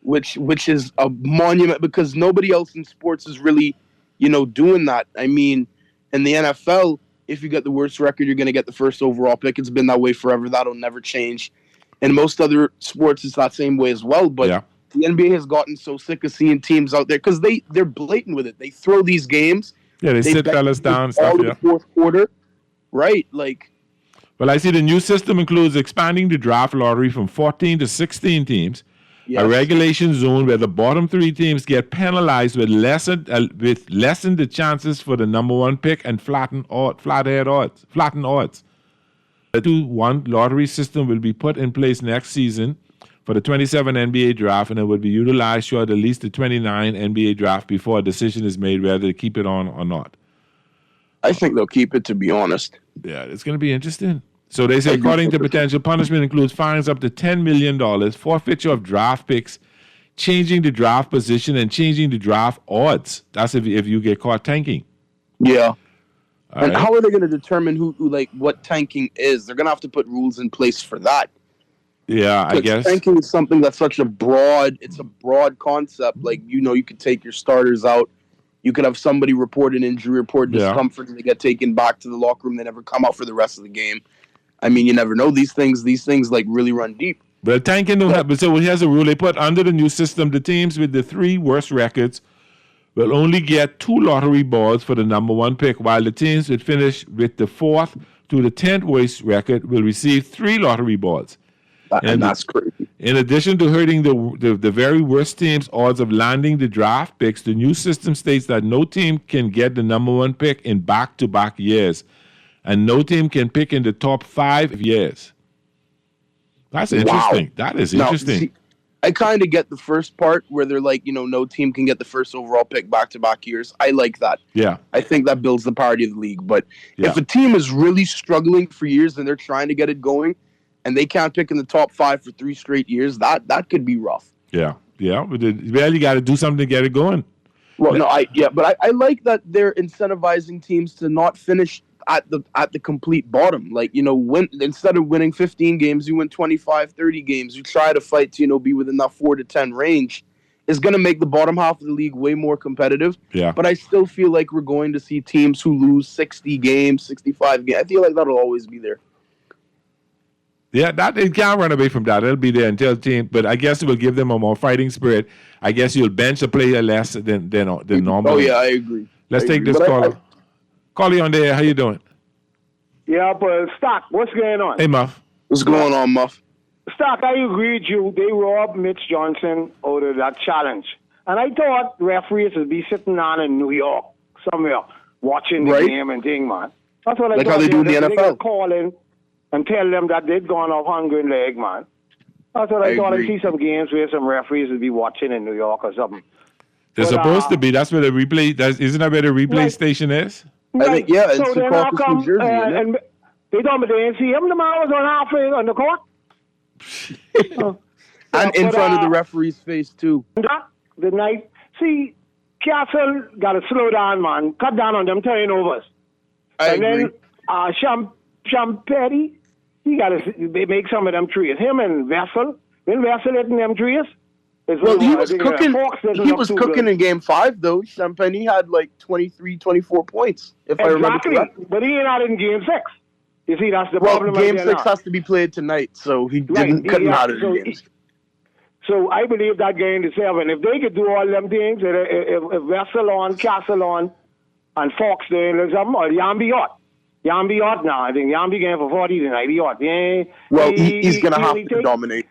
Which is a monument because nobody else in sports is really, doing that. I mean, in the NFL, if you get the worst record, you're going to get the first overall pick. It's been that way forever. That'll never change. In most other sports, it's that same way as well. But the NBA has gotten so sick of seeing teams out there because they're blatant with it. They throw these games. Yeah, they sit fellas down and stuff. All the fourth quarter, right? Well, I see the new system includes expanding the draft lottery from 14 to 16 teams. Yes. A regulation zone where the bottom 3 teams get penalized with lessen the chances for the number 1 pick and flatten odds. The 2-1 lottery system will be put in place next season for the 27 NBA draft, and it will be utilized throughout at least the 29 NBA draft before a decision is made whether to keep it on or not. I think they'll keep it, to be honest. Yeah, it's going to be interesting. So they say, according to potential punishment, includes fines up to $10 million, forfeiture of draft picks, changing the draft position, and changing the draft odds. That's if you get caught tanking. Yeah. How are they going to determine who what tanking is? They're going to have to put rules in place for that. Yeah, I guess. Tanking is something that's such a broad concept. You could take your starters out. You could have somebody report an injury, report discomfort, and they get taken back to the locker room. They never come out for the rest of the game. I mean, you never know. These things really run deep. But tanking don't happen. So here's a rule. They put under the new system, the teams with the 3 worst records will only get 2 lottery balls for the number 1 pick, while the teams that finish with the 4th to the 10th worst record will receive 3 lottery balls. And that's crazy. In addition to hurting the very worst team's odds of landing the draft picks, the new system states that no team can get the number 1 pick in back-to-back years, and no team can pick in the top 5 years. That's interesting. Wow. That is interesting. See, I kind of get the first part where they're no team can get the first overall pick back-to-back years. I like that. Yeah. I think that builds the parity of the league. But if a team is really struggling for years and they're trying to get it going, and they can't pick in the top 5 for 3 straight years, that could be rough. Yeah. But you got to do something to get it going. Well, but I like that they're incentivizing teams to not finish at the complete bottom. Win, instead of winning 15 games, you win 25, 30 games. You try to fight to be within that 4 to 10 range. Is going to make the bottom half of the league way more competitive. Yeah. But I still feel like we're going to see teams who lose 60 games, 65 games. I feel like that'll always be there. Yeah, that they can't run away from that. It'll be there until team. But I guess it will give them a more fighting spirit. I guess you'll bench a player less than normal. Oh yeah, I agree. Let's take this caller. Caller on there. How you doing? Yeah, but Stock, what's going on? Hey, Muff. What's going on, Muff? Stock, I agree with you. They robbed Mitch Johnson out of that challenge, and I thought referees would be sitting down in New York somewhere watching the game and thing, man. That's what I thought. Like how they do in the NFL. They call in and tell them that they'd gone off hungry and leg, man. That's what I thought. I'd see some games where some referees would be watching in New York or something. They're supposed to be. That's where the replay. Isn't that where the replay station is? I think, yeah, in so Secaucus, New Jersey. And they told me they didn't see him. The man was on halfway on the court. And in front of the referee's face, too. The night. See, Castle got to slow down, man. Cut down on them turnovers. I agree. Then Champetty, he got to make some of them trees. Him and Vessel. When Vessel hitting them trees. Well, he was cooking. He was cooking in Game 5, though. Champagne had 23, 24 points, if I remember correctly. But he ain't out in Game 6. You see, that's the problem. Game 6 has to be played tonight, so he couldn't out in games. So I believe that game to 7. If they could do all them things, if Vessel on, Castle on, and Fox doing something, or Yambi hot. Yambi hot now. I think Yambi game for 40 tonight. He hot. Yeah. Well, he's going to have to dominate.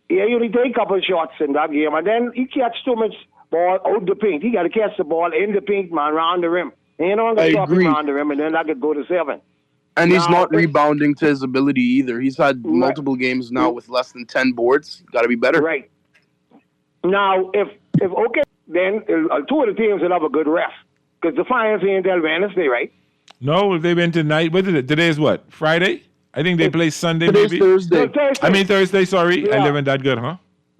He only take a couple of shots in that game, and then he catch too much ball out the paint. He got to catch the ball in the paint, man, around the rim. Ain't no one going to stop him around the rim, and then that could go to 7. And he's not rebounding to his ability either. He's had multiple games now with less than 10 boards. Got to be better. Right. Now, if okay, then two of the teams will have a good rest because the finals ain't until Wednesday, right? No, they went tonight. What is it? Today is what? Friday? I think they play Sunday, maybe. Thursday. Thursday. Sorry, Yeah. I live in that good, huh?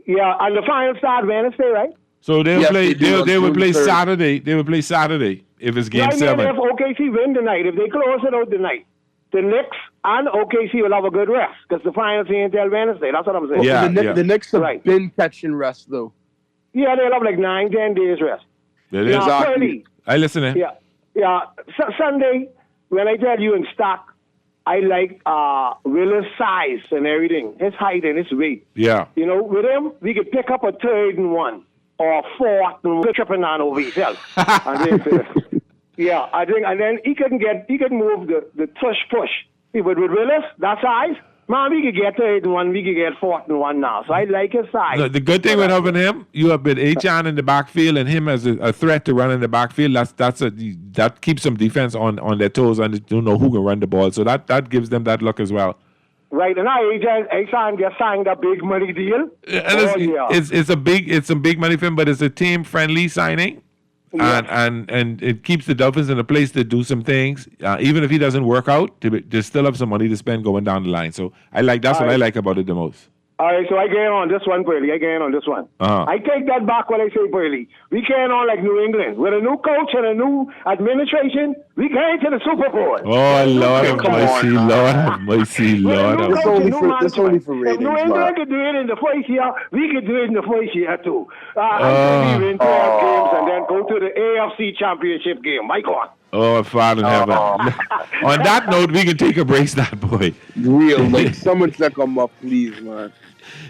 Yeah, and the finals start Wednesday, right? So they'll Yes, play. they do They on will June play 3rd. Saturday. They will play Saturday if it's game I mean, 7. if OKC win tonight, if they close it out tonight, the Knicks and OKC will have a good rest because the finals ain't until Wednesday. That's what I'm saying. The Knicks have been catching rest, though. Yeah, they'll have like 9-10 days rest. That is. Now, Pearly, I listen. Yeah. Sunday, when I tell you in stock, I like Willis' size and everything, his height and his weight. Yeah. You know, with him, we could pick up a 3rd and 1 or 4th and we're tripping on over himself. Yeah, I think, and then he can move the push. See, but with Willis, that size, man, we could get 3rd and 1, we could get 4th and 1 now. So I like his size. The good thing with having him, you have been Achan in the backfield and him as a threat to run in the backfield. That keeps some defense on their toes and they don't know who can run the ball. So that gives them that look as well. Right, and Achan just signed a big money deal. It's some big money for him, but it's a team friendly signing. Yes. And it keeps the Dolphins in a place to do some things. Even if he doesn't work out, they still have some money to spend going down the line. So that's what I like about it the most. All right, so I get on this one, Pearly. Uh-huh. I take that back when I say Pearly. We can't on like New England. With a new coach and a new administration, we came to the Super Bowl. Oh, Lord have mercy, Lord have mercy, Lord have mercy. It's only for If ratings, New England could do it in the first year, we could do it in the first year too. I believe in 12 games and then go to the AFC Championship game. My God. Oh, Father in heaven. On that note, we can take a break, that boy. Real, like, someone check him up, please, man.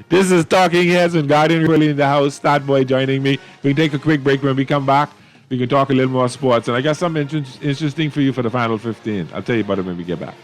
This is Talking Heads and Guardian really in the house. Stat Boy joining me. We can take a quick break. When we come back, we can talk a little more sports. And I got something interesting for you for the final 15. I'll tell you about it when we get back.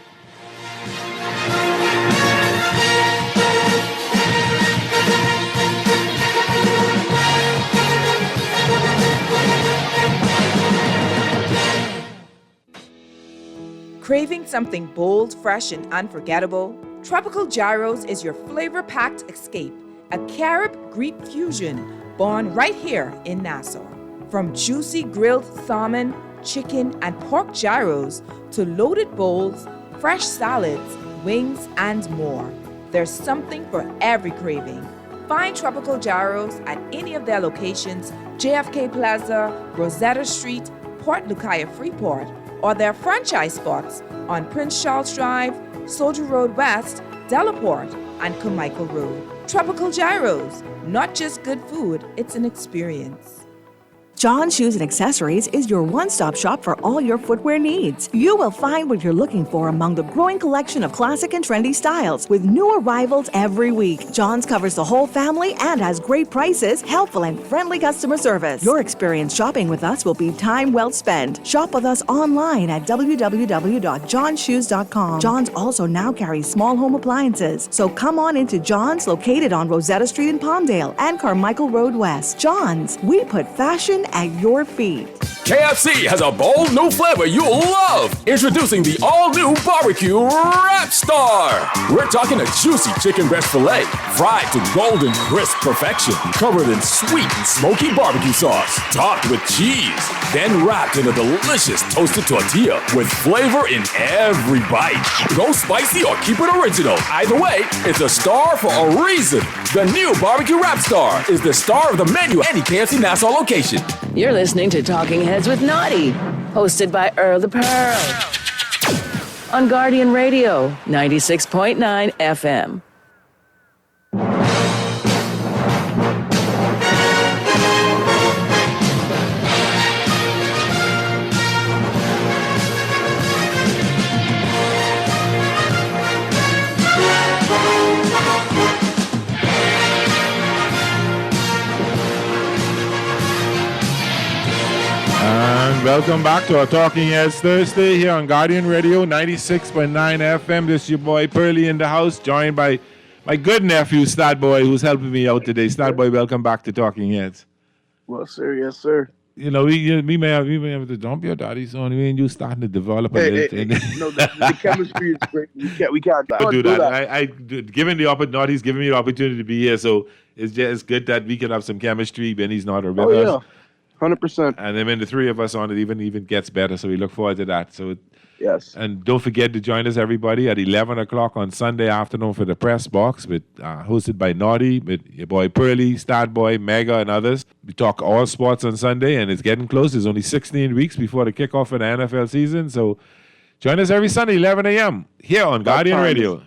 Craving something bold, fresh, and unforgettable? Tropical Gyros is your flavor-packed escape, a Carib-Greek fusion born right here in Nassau. From juicy grilled salmon, chicken, and pork gyros to loaded bowls, fresh salads, wings, and more. There's something for every craving. Find Tropical Gyros at any of their locations, JFK Plaza, Rosetta Street, Port Lucaya Freeport, or their franchise spots on Prince Charles Drive, Soldier Road West, Delaport, and Carmichael Road. Tropical Gyros, not just good food, it's an experience. John Shoes and Accessories is your one-stop shop for all your footwear needs. You will find what you're looking for among the growing collection of classic and trendy styles with new arrivals every week. John's covers the whole family and has great prices, helpful and friendly customer service. Your experience shopping with us will be time well spent. Shop with us online at www.johnshoes.com. John's also now carries small home appliances. So come on into John's, located on Rosetta Street in Palmdale and Carmichael Road West. John's, we put fashion at your feet. KFC has a bold new flavor you'll love. Introducing the all-new Barbecue Rap Star. We're talking a juicy chicken breast filet, fried to golden crisp perfection, covered in sweet and smoky barbecue sauce, topped with cheese, then wrapped in a delicious toasted tortilla with flavor in every bite. Go spicy or keep it original. Either way, it's a star for a reason. The new Barbecue Rap Star is the star of the menu at any KFC Nassau location. You're listening to Talking Heads with Naughty, hosted by Earl the Pearl. On Guardian Radio, 96.9 FM. And welcome back to our Talking Heads Thursday here on Guardian Radio 96.9 FM. This is your boy Pearly in the house, joined by my good nephew Stat Boy, who's helping me out today. Stat Boy, welcome back to Talking Heads. Well, sir, yes, sir. You know, we may have to dump your daddy son. We and you starting to develop a little. No, the chemistry is great. We can't do that. I given the opportunity, he's giving me the opportunity to be here, so it's just good that we can have some chemistry. Benny's not with Oh, us. yeah. 100%. And then when the three of us on it, even gets better. So we look forward to that. So yes. And don't forget to join us, everybody, at 11 o'clock on Sunday afternoon for the press box, with hosted by Naughty, with your boy Pearly, Stat Boy, Mega, and others. We talk all sports on Sunday, and it's getting close. There's only 16 weeks before the kickoff of the NFL season. So join us every Sunday, 11 a.m. here on Guardian Radio.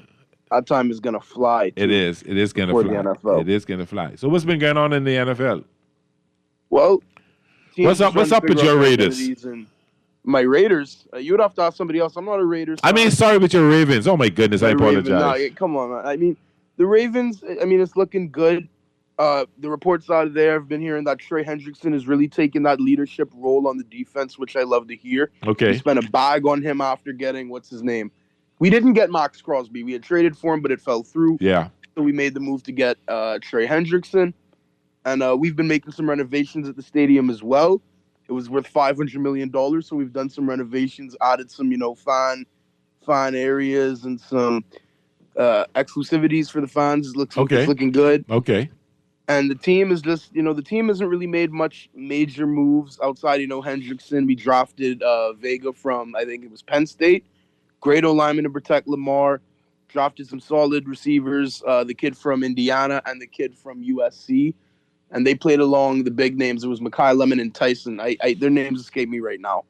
That time is going to fly. It is. It is going to fly. The NFL. It is going to fly. So what's been going on in the NFL? Well, what's up with your Raiders? And my Raiders? You would have to ask somebody else. I'm not a Raiders fan. I mean, sorry with your Ravens. Oh, my goodness. I apologize. Come on, man. I mean, the Ravens, it's looking good. The reports out of there, I've been hearing that Trey Hendrickson is really taking that leadership role on the defense, which I love to hear. Okay. We spent a bag on him after getting, what's his name? We didn't get Max Crosby. We had traded for him, but it fell through. Yeah. So we made the move to get Trey Hendrickson. And we've been making some renovations at the stadium as well. It was worth $500 million, so we've done some renovations, added some, fan areas and some exclusivities for the fans. It's looking good. Okay. And the team is just, the team hasn't really made much major moves outside, Hendrickson. We drafted Vega from, I think it was Penn State. Great O-lineman to protect Lamar. Drafted some solid receivers, the kid from Indiana and the kid from USC. And they played along the big names. It was Mekhi Lemon and Tyson. Their names escape me right now.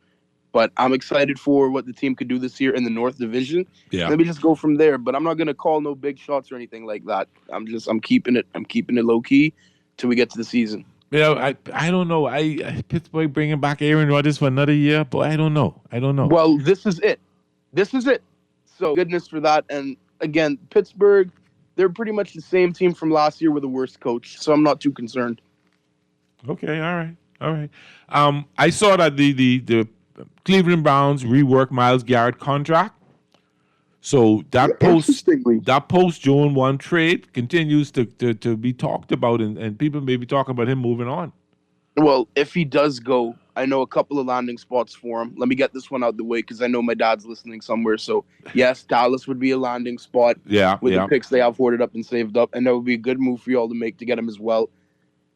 But I'm excited for what the team could do this year in the North Division. Yeah. Let me just go from there. But I'm not going to call no big shots or anything like that. I'm keeping it low key till we get to the season. I don't know. Pittsburgh bringing back Aaron Rodgers for another year, but I don't know. Well, this is it. So goodness for that. And again, Pittsburgh, they're pretty much the same team from last year with a worse coach. So I'm not too concerned. Okay. All right. I saw that the Cleveland Browns reworked Myles Garrett contract. So that post June 1 trade continues to be talked about, and people may be talking about him moving on. Well, if he does go, I know a couple of landing spots for him. Let me get this one out the way because I know my dad's listening somewhere. So, yes, Dallas would be a landing spot with the picks they have hoarded up and saved up, and that would be a good move for y'all to make to get him as well.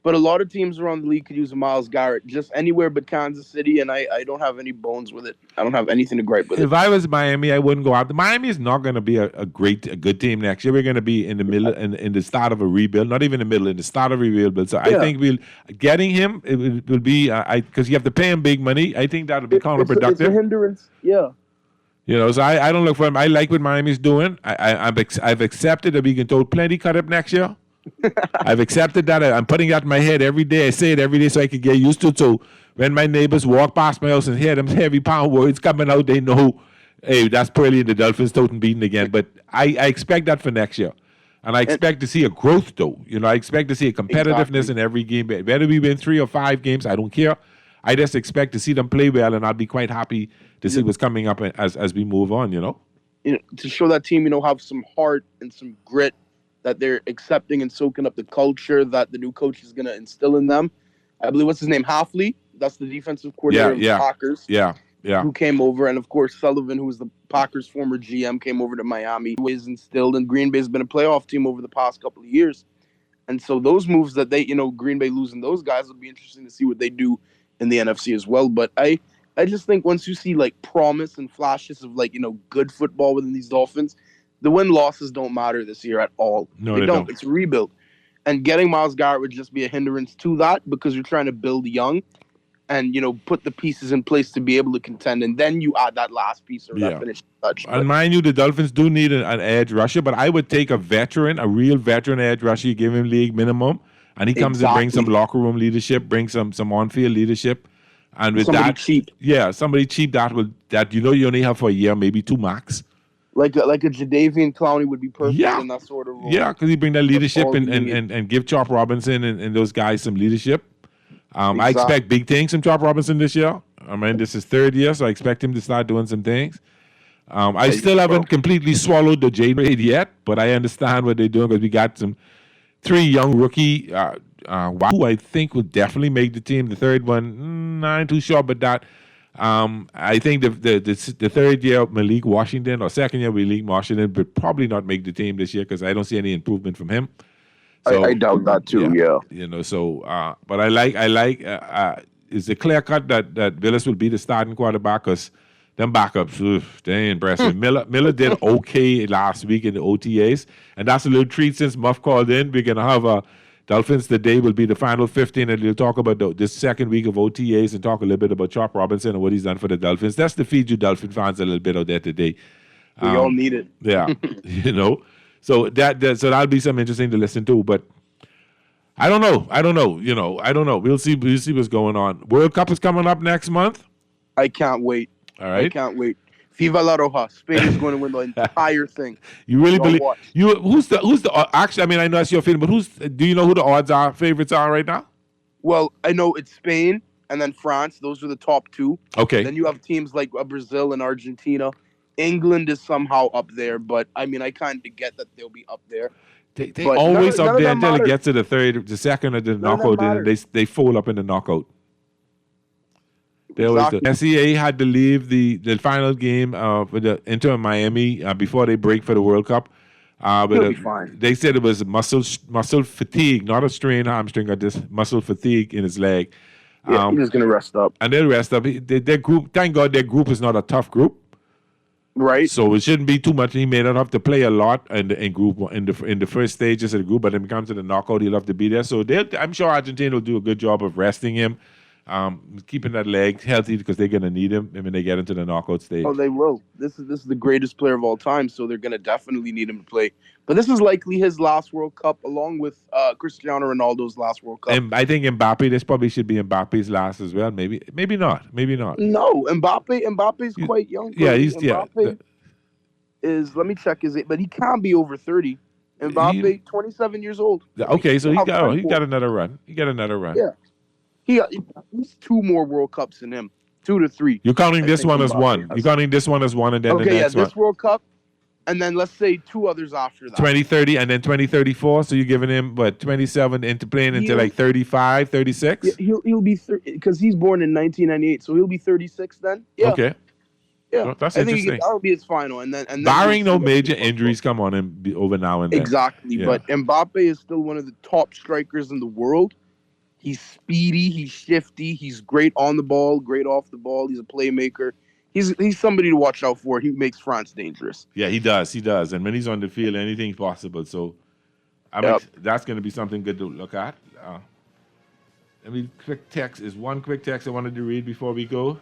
But a lot of teams around the league could use a Myles Garrett, just anywhere but Kansas City, and I don't have any bones with it. I don't have anything to gripe with it. If I was Miami, I wouldn't go out. Miami is not going to be a good team next year. We're going to be in the middle, in the start of a rebuild. Not even the middle, in the start of a rebuild. So I think getting him, it will be, because you have to pay him big money. I think that will be counterproductive. It's a hindrance, yeah. So I don't look for him. I like what Miami's doing. I've accepted that we can throw plenty cut up next year. I've accepted that. I'm putting that in my head every day. I say it every day so I can get used to it. So when my neighbors walk past my house and hear them heavy pound words coming out, they know, hey, that's Pearly and the Dolphins toting beating again. But I expect that for next year. And I expect to see a growth, though. I expect to see a competitiveness in every game. Whether we win 3 or 5 games, I don't care. I just expect to see them play well, and I'll be quite happy to see what's coming up as we move on, to show that team, have some heart and some grit, that they're accepting and soaking up the culture that the new coach is going to instill in them. I believe, what's his name, Hafley? That's the defensive coordinator of the Packers. Yeah. Who came over, and of course Sullivan, who was the Packers' former GM, came over to Miami, who is instilled, and Green Bay's been a playoff team over the past couple of years. And so those moves that they, Green Bay losing those guys, would be interesting to see what they do in the NFC as well. But I just think once you see promise and flashes of good football within these Dolphins, the win-losses don't matter this year at all. No, they don't. It's a rebuild. And getting Myles Garrett would just be a hindrance to that because you're trying to build young and, put the pieces in place to be able to contend. And then you add that last piece or that finishing touch. And mind you, the Dolphins do need an edge rusher, but I would take a real veteran edge rusher, give him league minimum, and he comes and brings some locker room leadership, brings some on-field leadership. And with somebody cheap. Yeah, somebody cheap that you only have for a year, maybe 2 max. Like a Jadeveon Clowney would be perfect in that sort of role. Yeah, because he bring that leadership and give Chop Robinson and those guys some leadership. I expect big things from Chop Robinson this year. This is 3rd year, so I expect him to start doing some things. I still haven't completely swallowed the J trade yet, but I understand what they're doing because we got 3 young rookie who I think will definitely make the team. The third one, not too sure about that. I think the 3rd year Malik Washington or 2nd year Malik Washington would probably not make the team this year because I don't see any improvement from him. So, I doubt that too. Yeah. You know, so but I like it's a clear cut that Villas will be the starting quarterback because them backups, they ain't impressive. Miller did okay last week in the OTAs, and that's a little treat since Muff called in. We're gonna have Dolphins today will be the final 15, and we'll talk about this second week of OTAs and talk a little bit about Chop Robinson and what he's done for the Dolphins. That's to feed you Dolphin fans a little bit out there today. We all need it. Yeah, you know. So so that'll be something interesting to listen to. But I don't know. You know, I don't know. We'll see what's going on. World Cup is coming up next month. I can't wait. All right. I can't wait. Viva La Roja. Spain is going to win the entire thing. You really believe watch. who's the actually, I mean, I know that's your feeling, but do you know who the favorites are right now? Well, I know it's Spain and then France. Those are the top two. Okay. Then you have teams like Brazil and Argentina. England is somehow up there, but I mean, I kind of get that they'll be up there. They always up there until it gets to the second of the knockout, and they fold up in the knockout. The SEA had to leave the final game for the Inter Miami before they break for the World Cup. He'll be fine. They said it was muscle fatigue, not a strained hamstring, or just muscle fatigue in his leg. Yeah, he's going to rest up. And they'll rest up. Their group, thank God, their group is not a tough group. Right. So it shouldn't be too much. He may not have to play a lot in the first stages of the group, but when it comes to the knockout, he'll have to be there. So I'm sure Argentina will do a good job of resting him. Keeping that leg healthy because they're gonna need him when they get into the knockout stage. Oh, they will. This is the greatest player of all time, so they're gonna definitely need him to play. But this is likely his last World Cup, along with Cristiano Ronaldo's last World Cup. And I think Mbappe. This probably should be Mbappe's last as well. Maybe not. No, Mbappe's quite young. Yeah, Mbappe is. Let me check. But he can't be over 30. Mbappe, 27 years old. Okay, so he got another run. Yeah. He's 2 more World Cups than him, 2 to 3. You're counting this one as one. You're counting this one as one, and then the next one. This World Cup, and then let's say 2 others after that. 2030 and then 2034. So you're giving him 27 into playing until like 35, 36. Yeah, he'll be because he's born in 1998, so he'll be 36 then. Yeah. Okay. Yeah, well, that's I interesting. think that'll be his final, and then barring no major injuries come on him over now and then. Exactly, Yeah. but Mbappe is still one of the top strikers in the world. He's speedy, he's shifty, he's great on the ball, great off the ball. He's a playmaker. He's somebody to watch out for. He makes France dangerous. Yeah, he does. And when he's on the field, anything's possible. So that's going to be something good to look at. Quick text is one quick text I wanted to read before we go.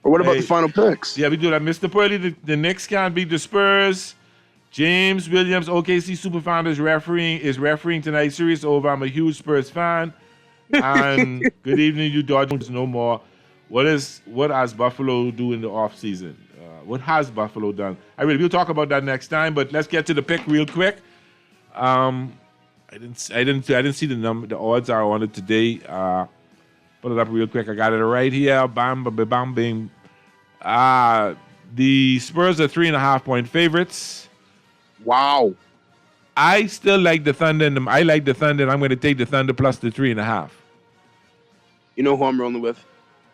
Or what about the final picks? Yeah, we do that. Mr. Purley, the Knicks can't beat the Spurs. James Williams, OKC Superfan is refereeing tonight's series over. I'm a huge Spurs fan. And good evening, you Dodgers no more. What has Buffalo do in the offseason? What has Buffalo done? We'll talk about that next time, but let's get to the pick real quick. I didn't see the number. The odds are on it today. Put it up real quick. I got it right here. Bam, bam, bam, bing. The Spurs are 3.5-point favorites. Wow. I still like the Thunder. I like the Thunder. And I'm going to take the Thunder plus the 3.5. You know who I'm rolling with?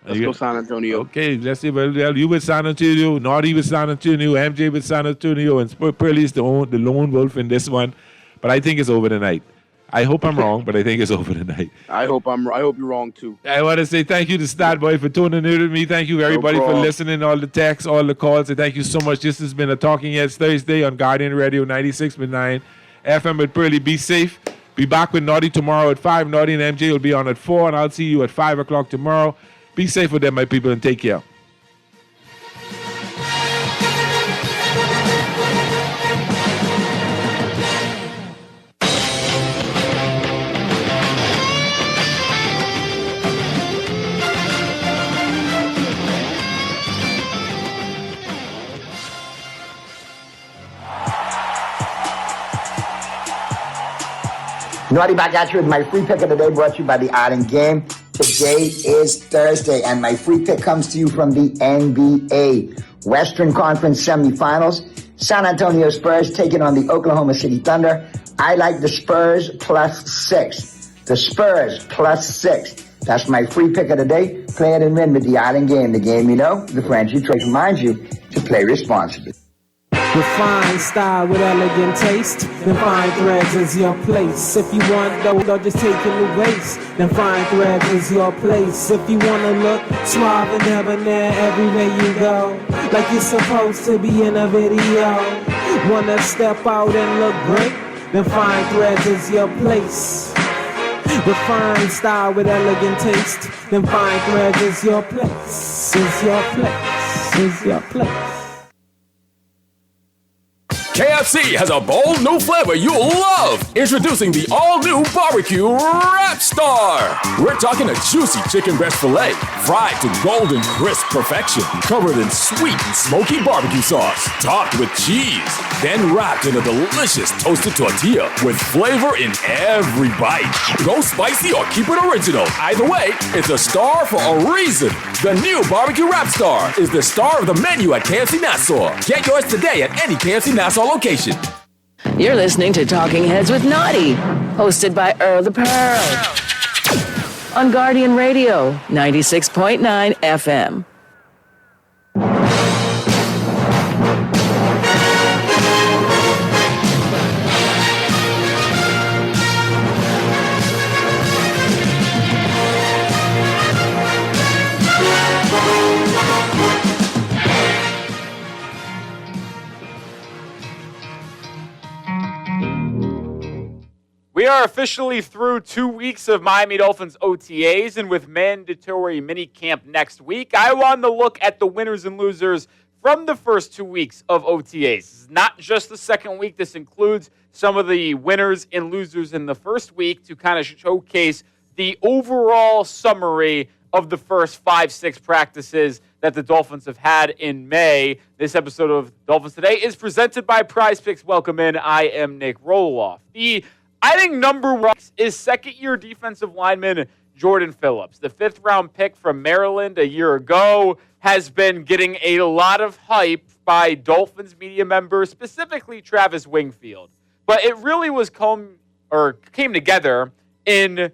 Let's go San Antonio. Okay, let's see. Well, you with San Antonio, Naughty with San Antonio, MJ with San Antonio, and Purley's the lone wolf in this one. But I think it's over tonight. I hope I'm wrong, but I think it's over tonight. I hope you're wrong too. I want to say thank you to Stat Boy for tuning in with me. Thank you everybody for listening, all the texts, all the calls, and thank you so much. This has been a Talking Heads Thursday on Guardian Radio 96.9 FM with Purley. Be safe. Be back with Naughty tomorrow at 5. Naughty and MJ will be on at 4, and I'll see you at 5 o'clock tomorrow. Be safe with them, my people, and take care. Naughty back at you with my free pick of the day brought to you by the Island Game. Today is Thursday, and my free pick comes to you from the NBA Western Conference semifinals. San Antonio Spurs taking on the Oklahoma City Thunder. I like the Spurs plus 6. The Spurs plus 6. That's my free pick of the day. Play it and win with the Island Game. The game you know, the friends you trade. Reminds you to play responsibly. Refined style with elegant taste, then fine threads is your place. If you want dough, just take in the waist, then fine threads is your place. If you wanna look suave and debonair everywhere you go, like you're supposed to be in a video. Wanna step out and look great, then fine threads is your place. Refined style with elegant taste, then fine threads is your place. Is your place. Is your place. KFC has a bold new flavor you'll love. Introducing the all-new barbecue Rap Star. We're talking a juicy chicken breast filet, fried to golden crisp perfection, covered in sweet and smoky barbecue sauce, topped with cheese, then wrapped in a delicious toasted tortilla with flavor in every bite. Go spicy or keep it original. Either way, it's a star for a reason. The new barbecue Rap Star is the star of the menu at KFC Nassau. Get yours today at any KFC Nassau location. You're listening to Talking Heads with Naughty, hosted by Earl the Pearl. On Guardian Radio, 96.9 FM. We are officially through 2 weeks of Miami Dolphins OTAs, and with mandatory minicamp next week, I wanted to look at the winners and losers from the first 2 weeks of OTAs. This is not just the second week. This includes some of the winners and losers in the first week to kind of showcase the overall summary of the first 5-6 practices that the Dolphins have had in May. This episode of Dolphins Today is presented by Prize Picks. Welcome in. I am Nick Roloff. I think number one is second-year defensive lineman Jordan Phillips. The fifth-round pick from Maryland a year ago has been getting a lot of hype by Dolphins media members, specifically Travis Wingfield. But it really came together in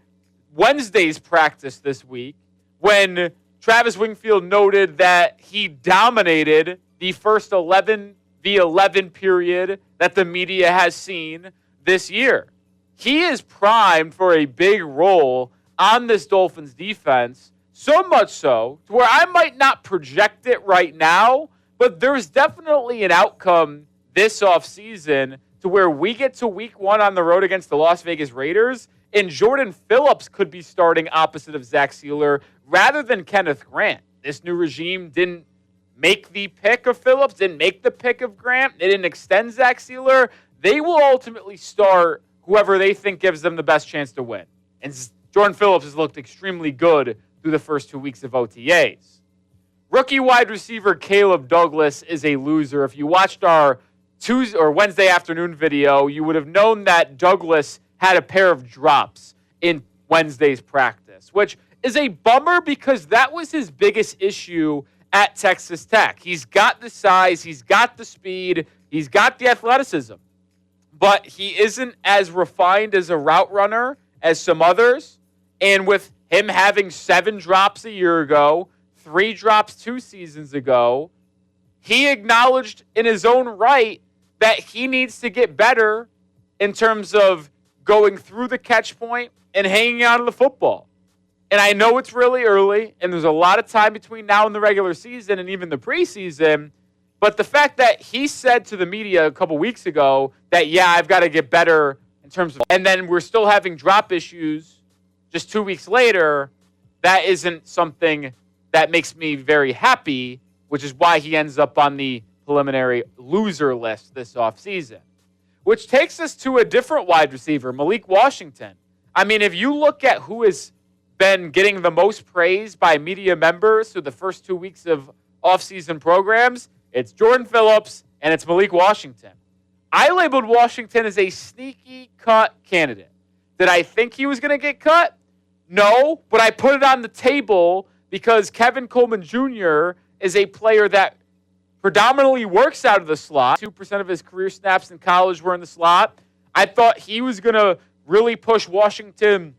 Wednesday's practice this week when Travis Wingfield noted that he dominated the first 11v11 period that the media has seen this year. He is primed for a big role on this Dolphins defense, so much so to where I might not project it right now, but there's definitely an outcome this offseason to where we get to week one on the road against the Las Vegas Raiders, and Jordan Phillips could be starting opposite of Zach Sealer rather than Kenneth Grant. This new regime didn't make the pick of Phillips, didn't make the pick of Grant. They didn't extend Zach Sealer. They will ultimately start whoever they think gives them the best chance to win. And Jordan Phillips has looked extremely good through the first 2 weeks of OTAs. Rookie wide receiver Caleb Douglas is a loser. If you watched our Tuesday or Wednesday afternoon video, you would have known that Douglas had a pair of drops in Wednesday's practice, which is a bummer because that was his biggest issue at Texas Tech. He's got the size, he's got the speed, he's got the athleticism. But he isn't as refined as a route runner as some others. And with him having 7 drops a year ago, 3 drops 2 seasons ago, he acknowledged in his own right that he needs to get better in terms of going through the catch point and hanging on to the football. And I know it's really early, and there's a lot of time between now and the regular season and even the preseason. But the fact that he said to the media a couple weeks ago that, yeah, I've got to get better in terms of, and then we're still having drop issues just 2 weeks later, that isn't something that makes me very happy, which is why he ends up on the preliminary loser list this offseason. Which takes us to a different wide receiver, Malik Washington. I mean, if you look at who has been getting the most praise by media members through the first 2 weeks of offseason programs, it's Jordan Phillips, and it's Malik Washington. I labeled Washington as a sneaky cut candidate. Did I think he was going to get cut? No, but I put it on the table because Kevin Coleman Jr. is a player that predominantly works out of the slot. 2% of his career snaps in college were in the slot. I thought he was going to really push Washington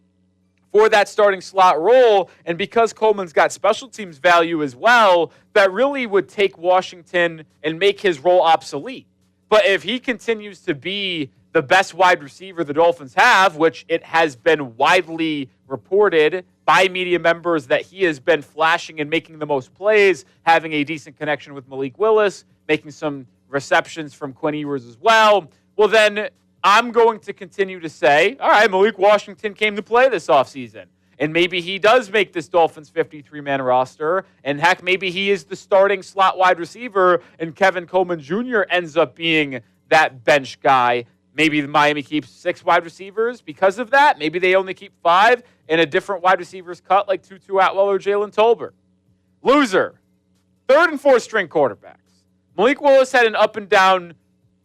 for that starting slot role, and because Coleman's got special teams value as well, that really would take Washington and make his role obsolete. But if he continues to be the best wide receiver the Dolphins have, which it has been widely reported by media members that he has been flashing and making the most plays, having a decent connection with Malik Willis, making some receptions from Quinn Ewers as well, well, then I'm going to continue to say, all right, Malik Washington came to play this offseason. And maybe he does make this Dolphins 53-man roster. And heck, maybe he is the starting slot wide receiver and Kevin Coleman Jr. ends up being that bench guy. Maybe Miami keeps 6 wide receivers because of that. Maybe they only keep 5 and a different wide receivers cut like Tutu Atwell or Jalen Tolbert. Loser, 3rd and 4th string quarterbacks. Malik Willis had an up and down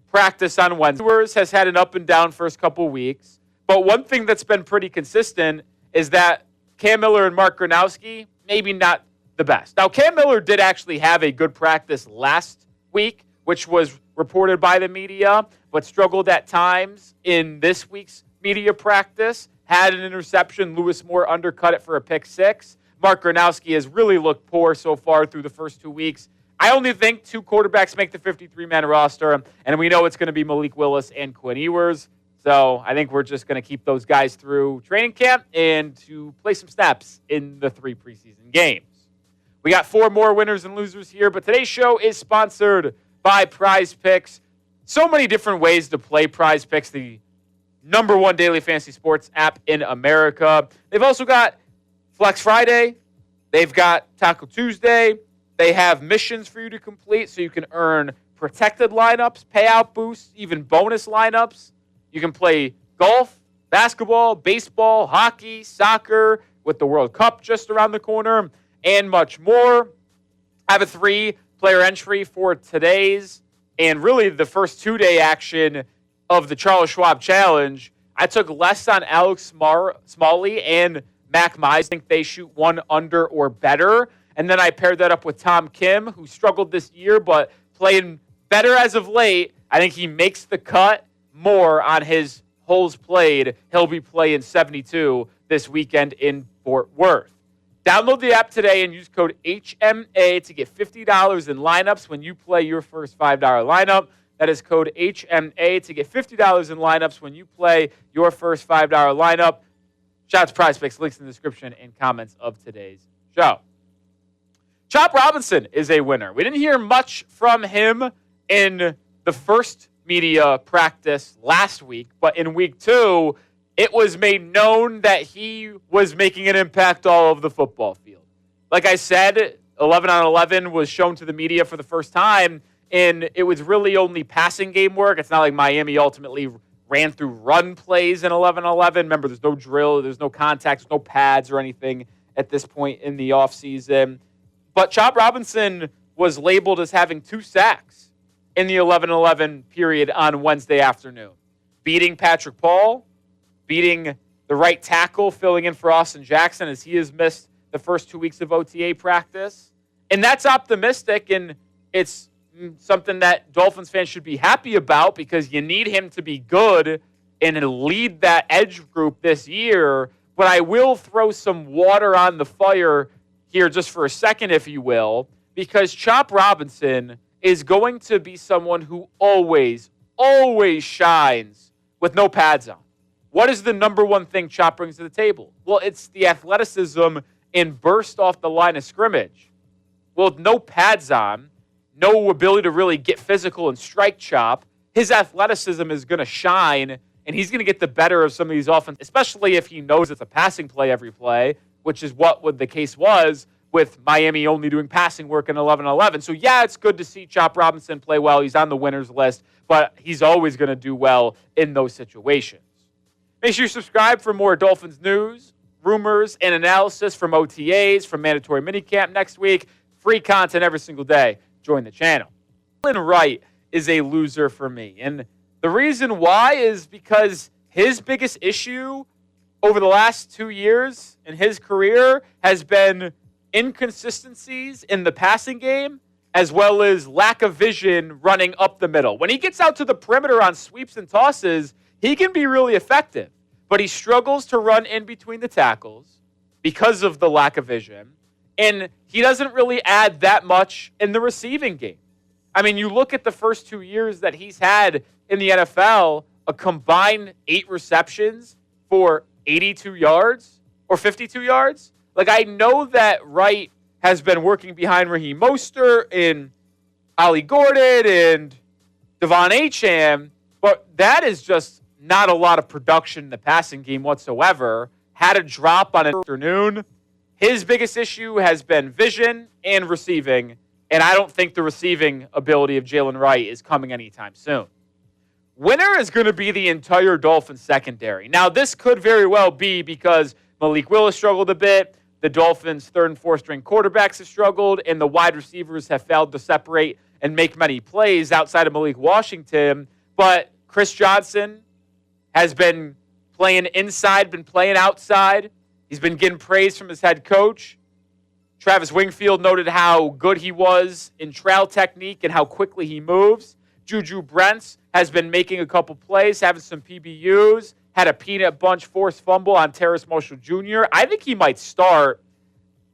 practice on Wednesday. Ewers has had an up and down first couple weeks. But one thing that's been pretty consistent is that Cam Miller and Mark Gronowski, maybe not the best. Now, Cam Miller did actually have a good practice last week, which was reported by the media, but struggled at times in this week's media practice. Had an interception. Lewis Moore undercut it for a pick 6. Mark Gronowski has really looked poor so far through the first 2 weeks. I only think 2 quarterbacks make the 53-man roster, and we know it's going to be Malik Willis and Quinn Ewers. So I think we're just going to keep those guys through training camp and to play some snaps in the 3 preseason games. We got 4 more winners and losers here, but today's show is sponsored by Prize Picks. So many different ways to play Prize Picks, the #1 daily fantasy sports app in America. They've also got Flex Friday. They've got Taco Tuesday. They have missions for you to complete so you can earn protected lineups, payout boosts, even bonus lineups. You can play golf, basketball, baseball, hockey, soccer with the World Cup just around the corner, and much more. I have a 3-player entry for today's and really the first 2-day action of the Charles Schwab Challenge. I took less on Alex Smalley and Mac Mize. I think they shoot 1 under or better. And then I paired that up with Tom Kim, who struggled this year but playing better as of late. I think he makes the cut more on his holes played. He'll be playing 72 this weekend in Fort Worth. Download the app today and use code HMA to get $50 in lineups when you play your first $5 lineup. That is code HMA to get $50 in lineups when you play your first $5 lineup. Shout out to Prize Picks. Links in the description and comments of today's show. Chop Robinson is a winner. We didn't hear much from him in the first media practice last week, but in week 2, it was made known that he was making an impact all over the football field. Like I said, 11 on 11 was shown to the media for the first time, and it was really only passing game work. It's not like Miami ultimately ran through run plays in 11 on 11. Remember, there's no drill, there's no contact, there's no pads or anything at this point in the offseason. But Chop Robinson was labeled as having 2 sacks in the 11-11 period on Wednesday afternoon, beating Patrick Paul, beating the right tackle, filling in for Austin Jackson as he has missed the first 2 weeks of OTA practice. And that's optimistic, and it's something that Dolphins fans should be happy about because you need him to be good and lead that edge group this year. But I will throw some water on the fire here just for a second, if you will, because Chop Robinson is going to be someone who always shines with no pads on. What is the #1 thing Chop brings to the table? Well, it's the athleticism and burst off the line of scrimmage. Well, with no pads on, no ability to really get physical and strike Chop, his athleticism is going to shine, and he's going to get the better of some of these offenses, especially if he knows it's a passing play every play, which is what the case was with Miami only doing passing work in 11-11. So, yeah, it's good to see Chop Robinson play well. He's on the winners list, but he's always going to do well in those situations. Make sure you subscribe for more Dolphins news, rumors, and analysis from OTAs, from mandatory minicamp next week. Free content every single day. Join the channel. Jalen Wright is a loser for me. And the reason why is because his biggest issue over the last 2 years in his career has been inconsistencies in the passing game as well as lack of vision running up the middle. When he gets out to the perimeter on sweeps and tosses, he can be really effective, but he struggles to run in between the tackles because of the lack of vision, and he doesn't really add that much in the receiving game. I mean, you look at the first 2 years that he's had in the NFL, a combined 8 receptions for 82 yards or 52 yards. Like, I know that Wright has been working behind Raheem Mostert and Ollie Gordon and Devon Acham, but that is just not a lot of production in the passing game whatsoever. Had a drop on an afternoon. His biggest issue has been vision and receiving, and I don't think the receiving ability of Jalen Wright is coming anytime soon. Winner is going to be the entire Dolphins secondary. Now, this could very well be because Malik Willis struggled a bit, the Dolphins' third and fourth string quarterbacks have struggled, and the wide receivers have failed to separate and make many plays outside of Malik Washington. But Chris Johnson has been playing inside, been playing outside. He's been getting praise from his head coach. Travis Wingfield noted how good he was in trail technique and how quickly he moves. Juju Brents has been making a couple plays, having some PBUs, had a peanut bunch forced fumble on Terrace Marshall Jr. I think he might start.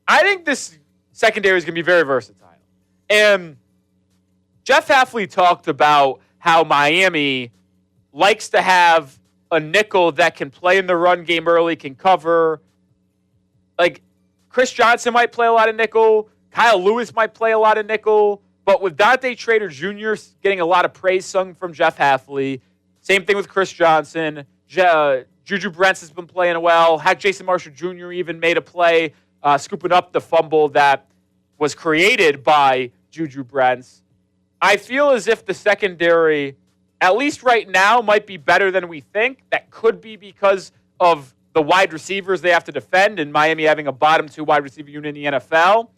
I think this secondary is going to be very versatile. And Jeff Hafley talked about how Miami likes to have a nickel that can play in the run game early, can cover. Like, Chris Johnson might play a lot of nickel. Kyle Lewis might play a lot of nickel. But with Dante Trader Jr. getting a lot of praise sung from Jeff Hafley, same thing with Chris Johnson. Juju Brents has been playing well. Heck, Jason Marshall Jr. even made a play, scooping up the fumble that was created by Juju Brents. I feel as if the secondary, at least right now, might be better than we think. That could be because of the wide receivers they have to defend and Miami having a bottom 2 wide receiver unit in the NFL.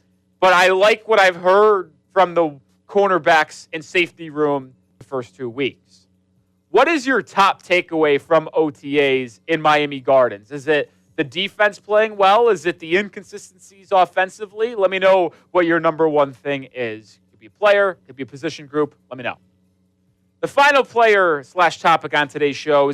But I like what I've heard from the cornerbacks and safety room the first 2 weeks. What is your top takeaway from OTAs in Miami Gardens? Is it the defense playing well? Is it the inconsistencies offensively? Let me know what your number one thing is. It could be a player, it could be a position group. Let me know. The final player / topic on today's show is going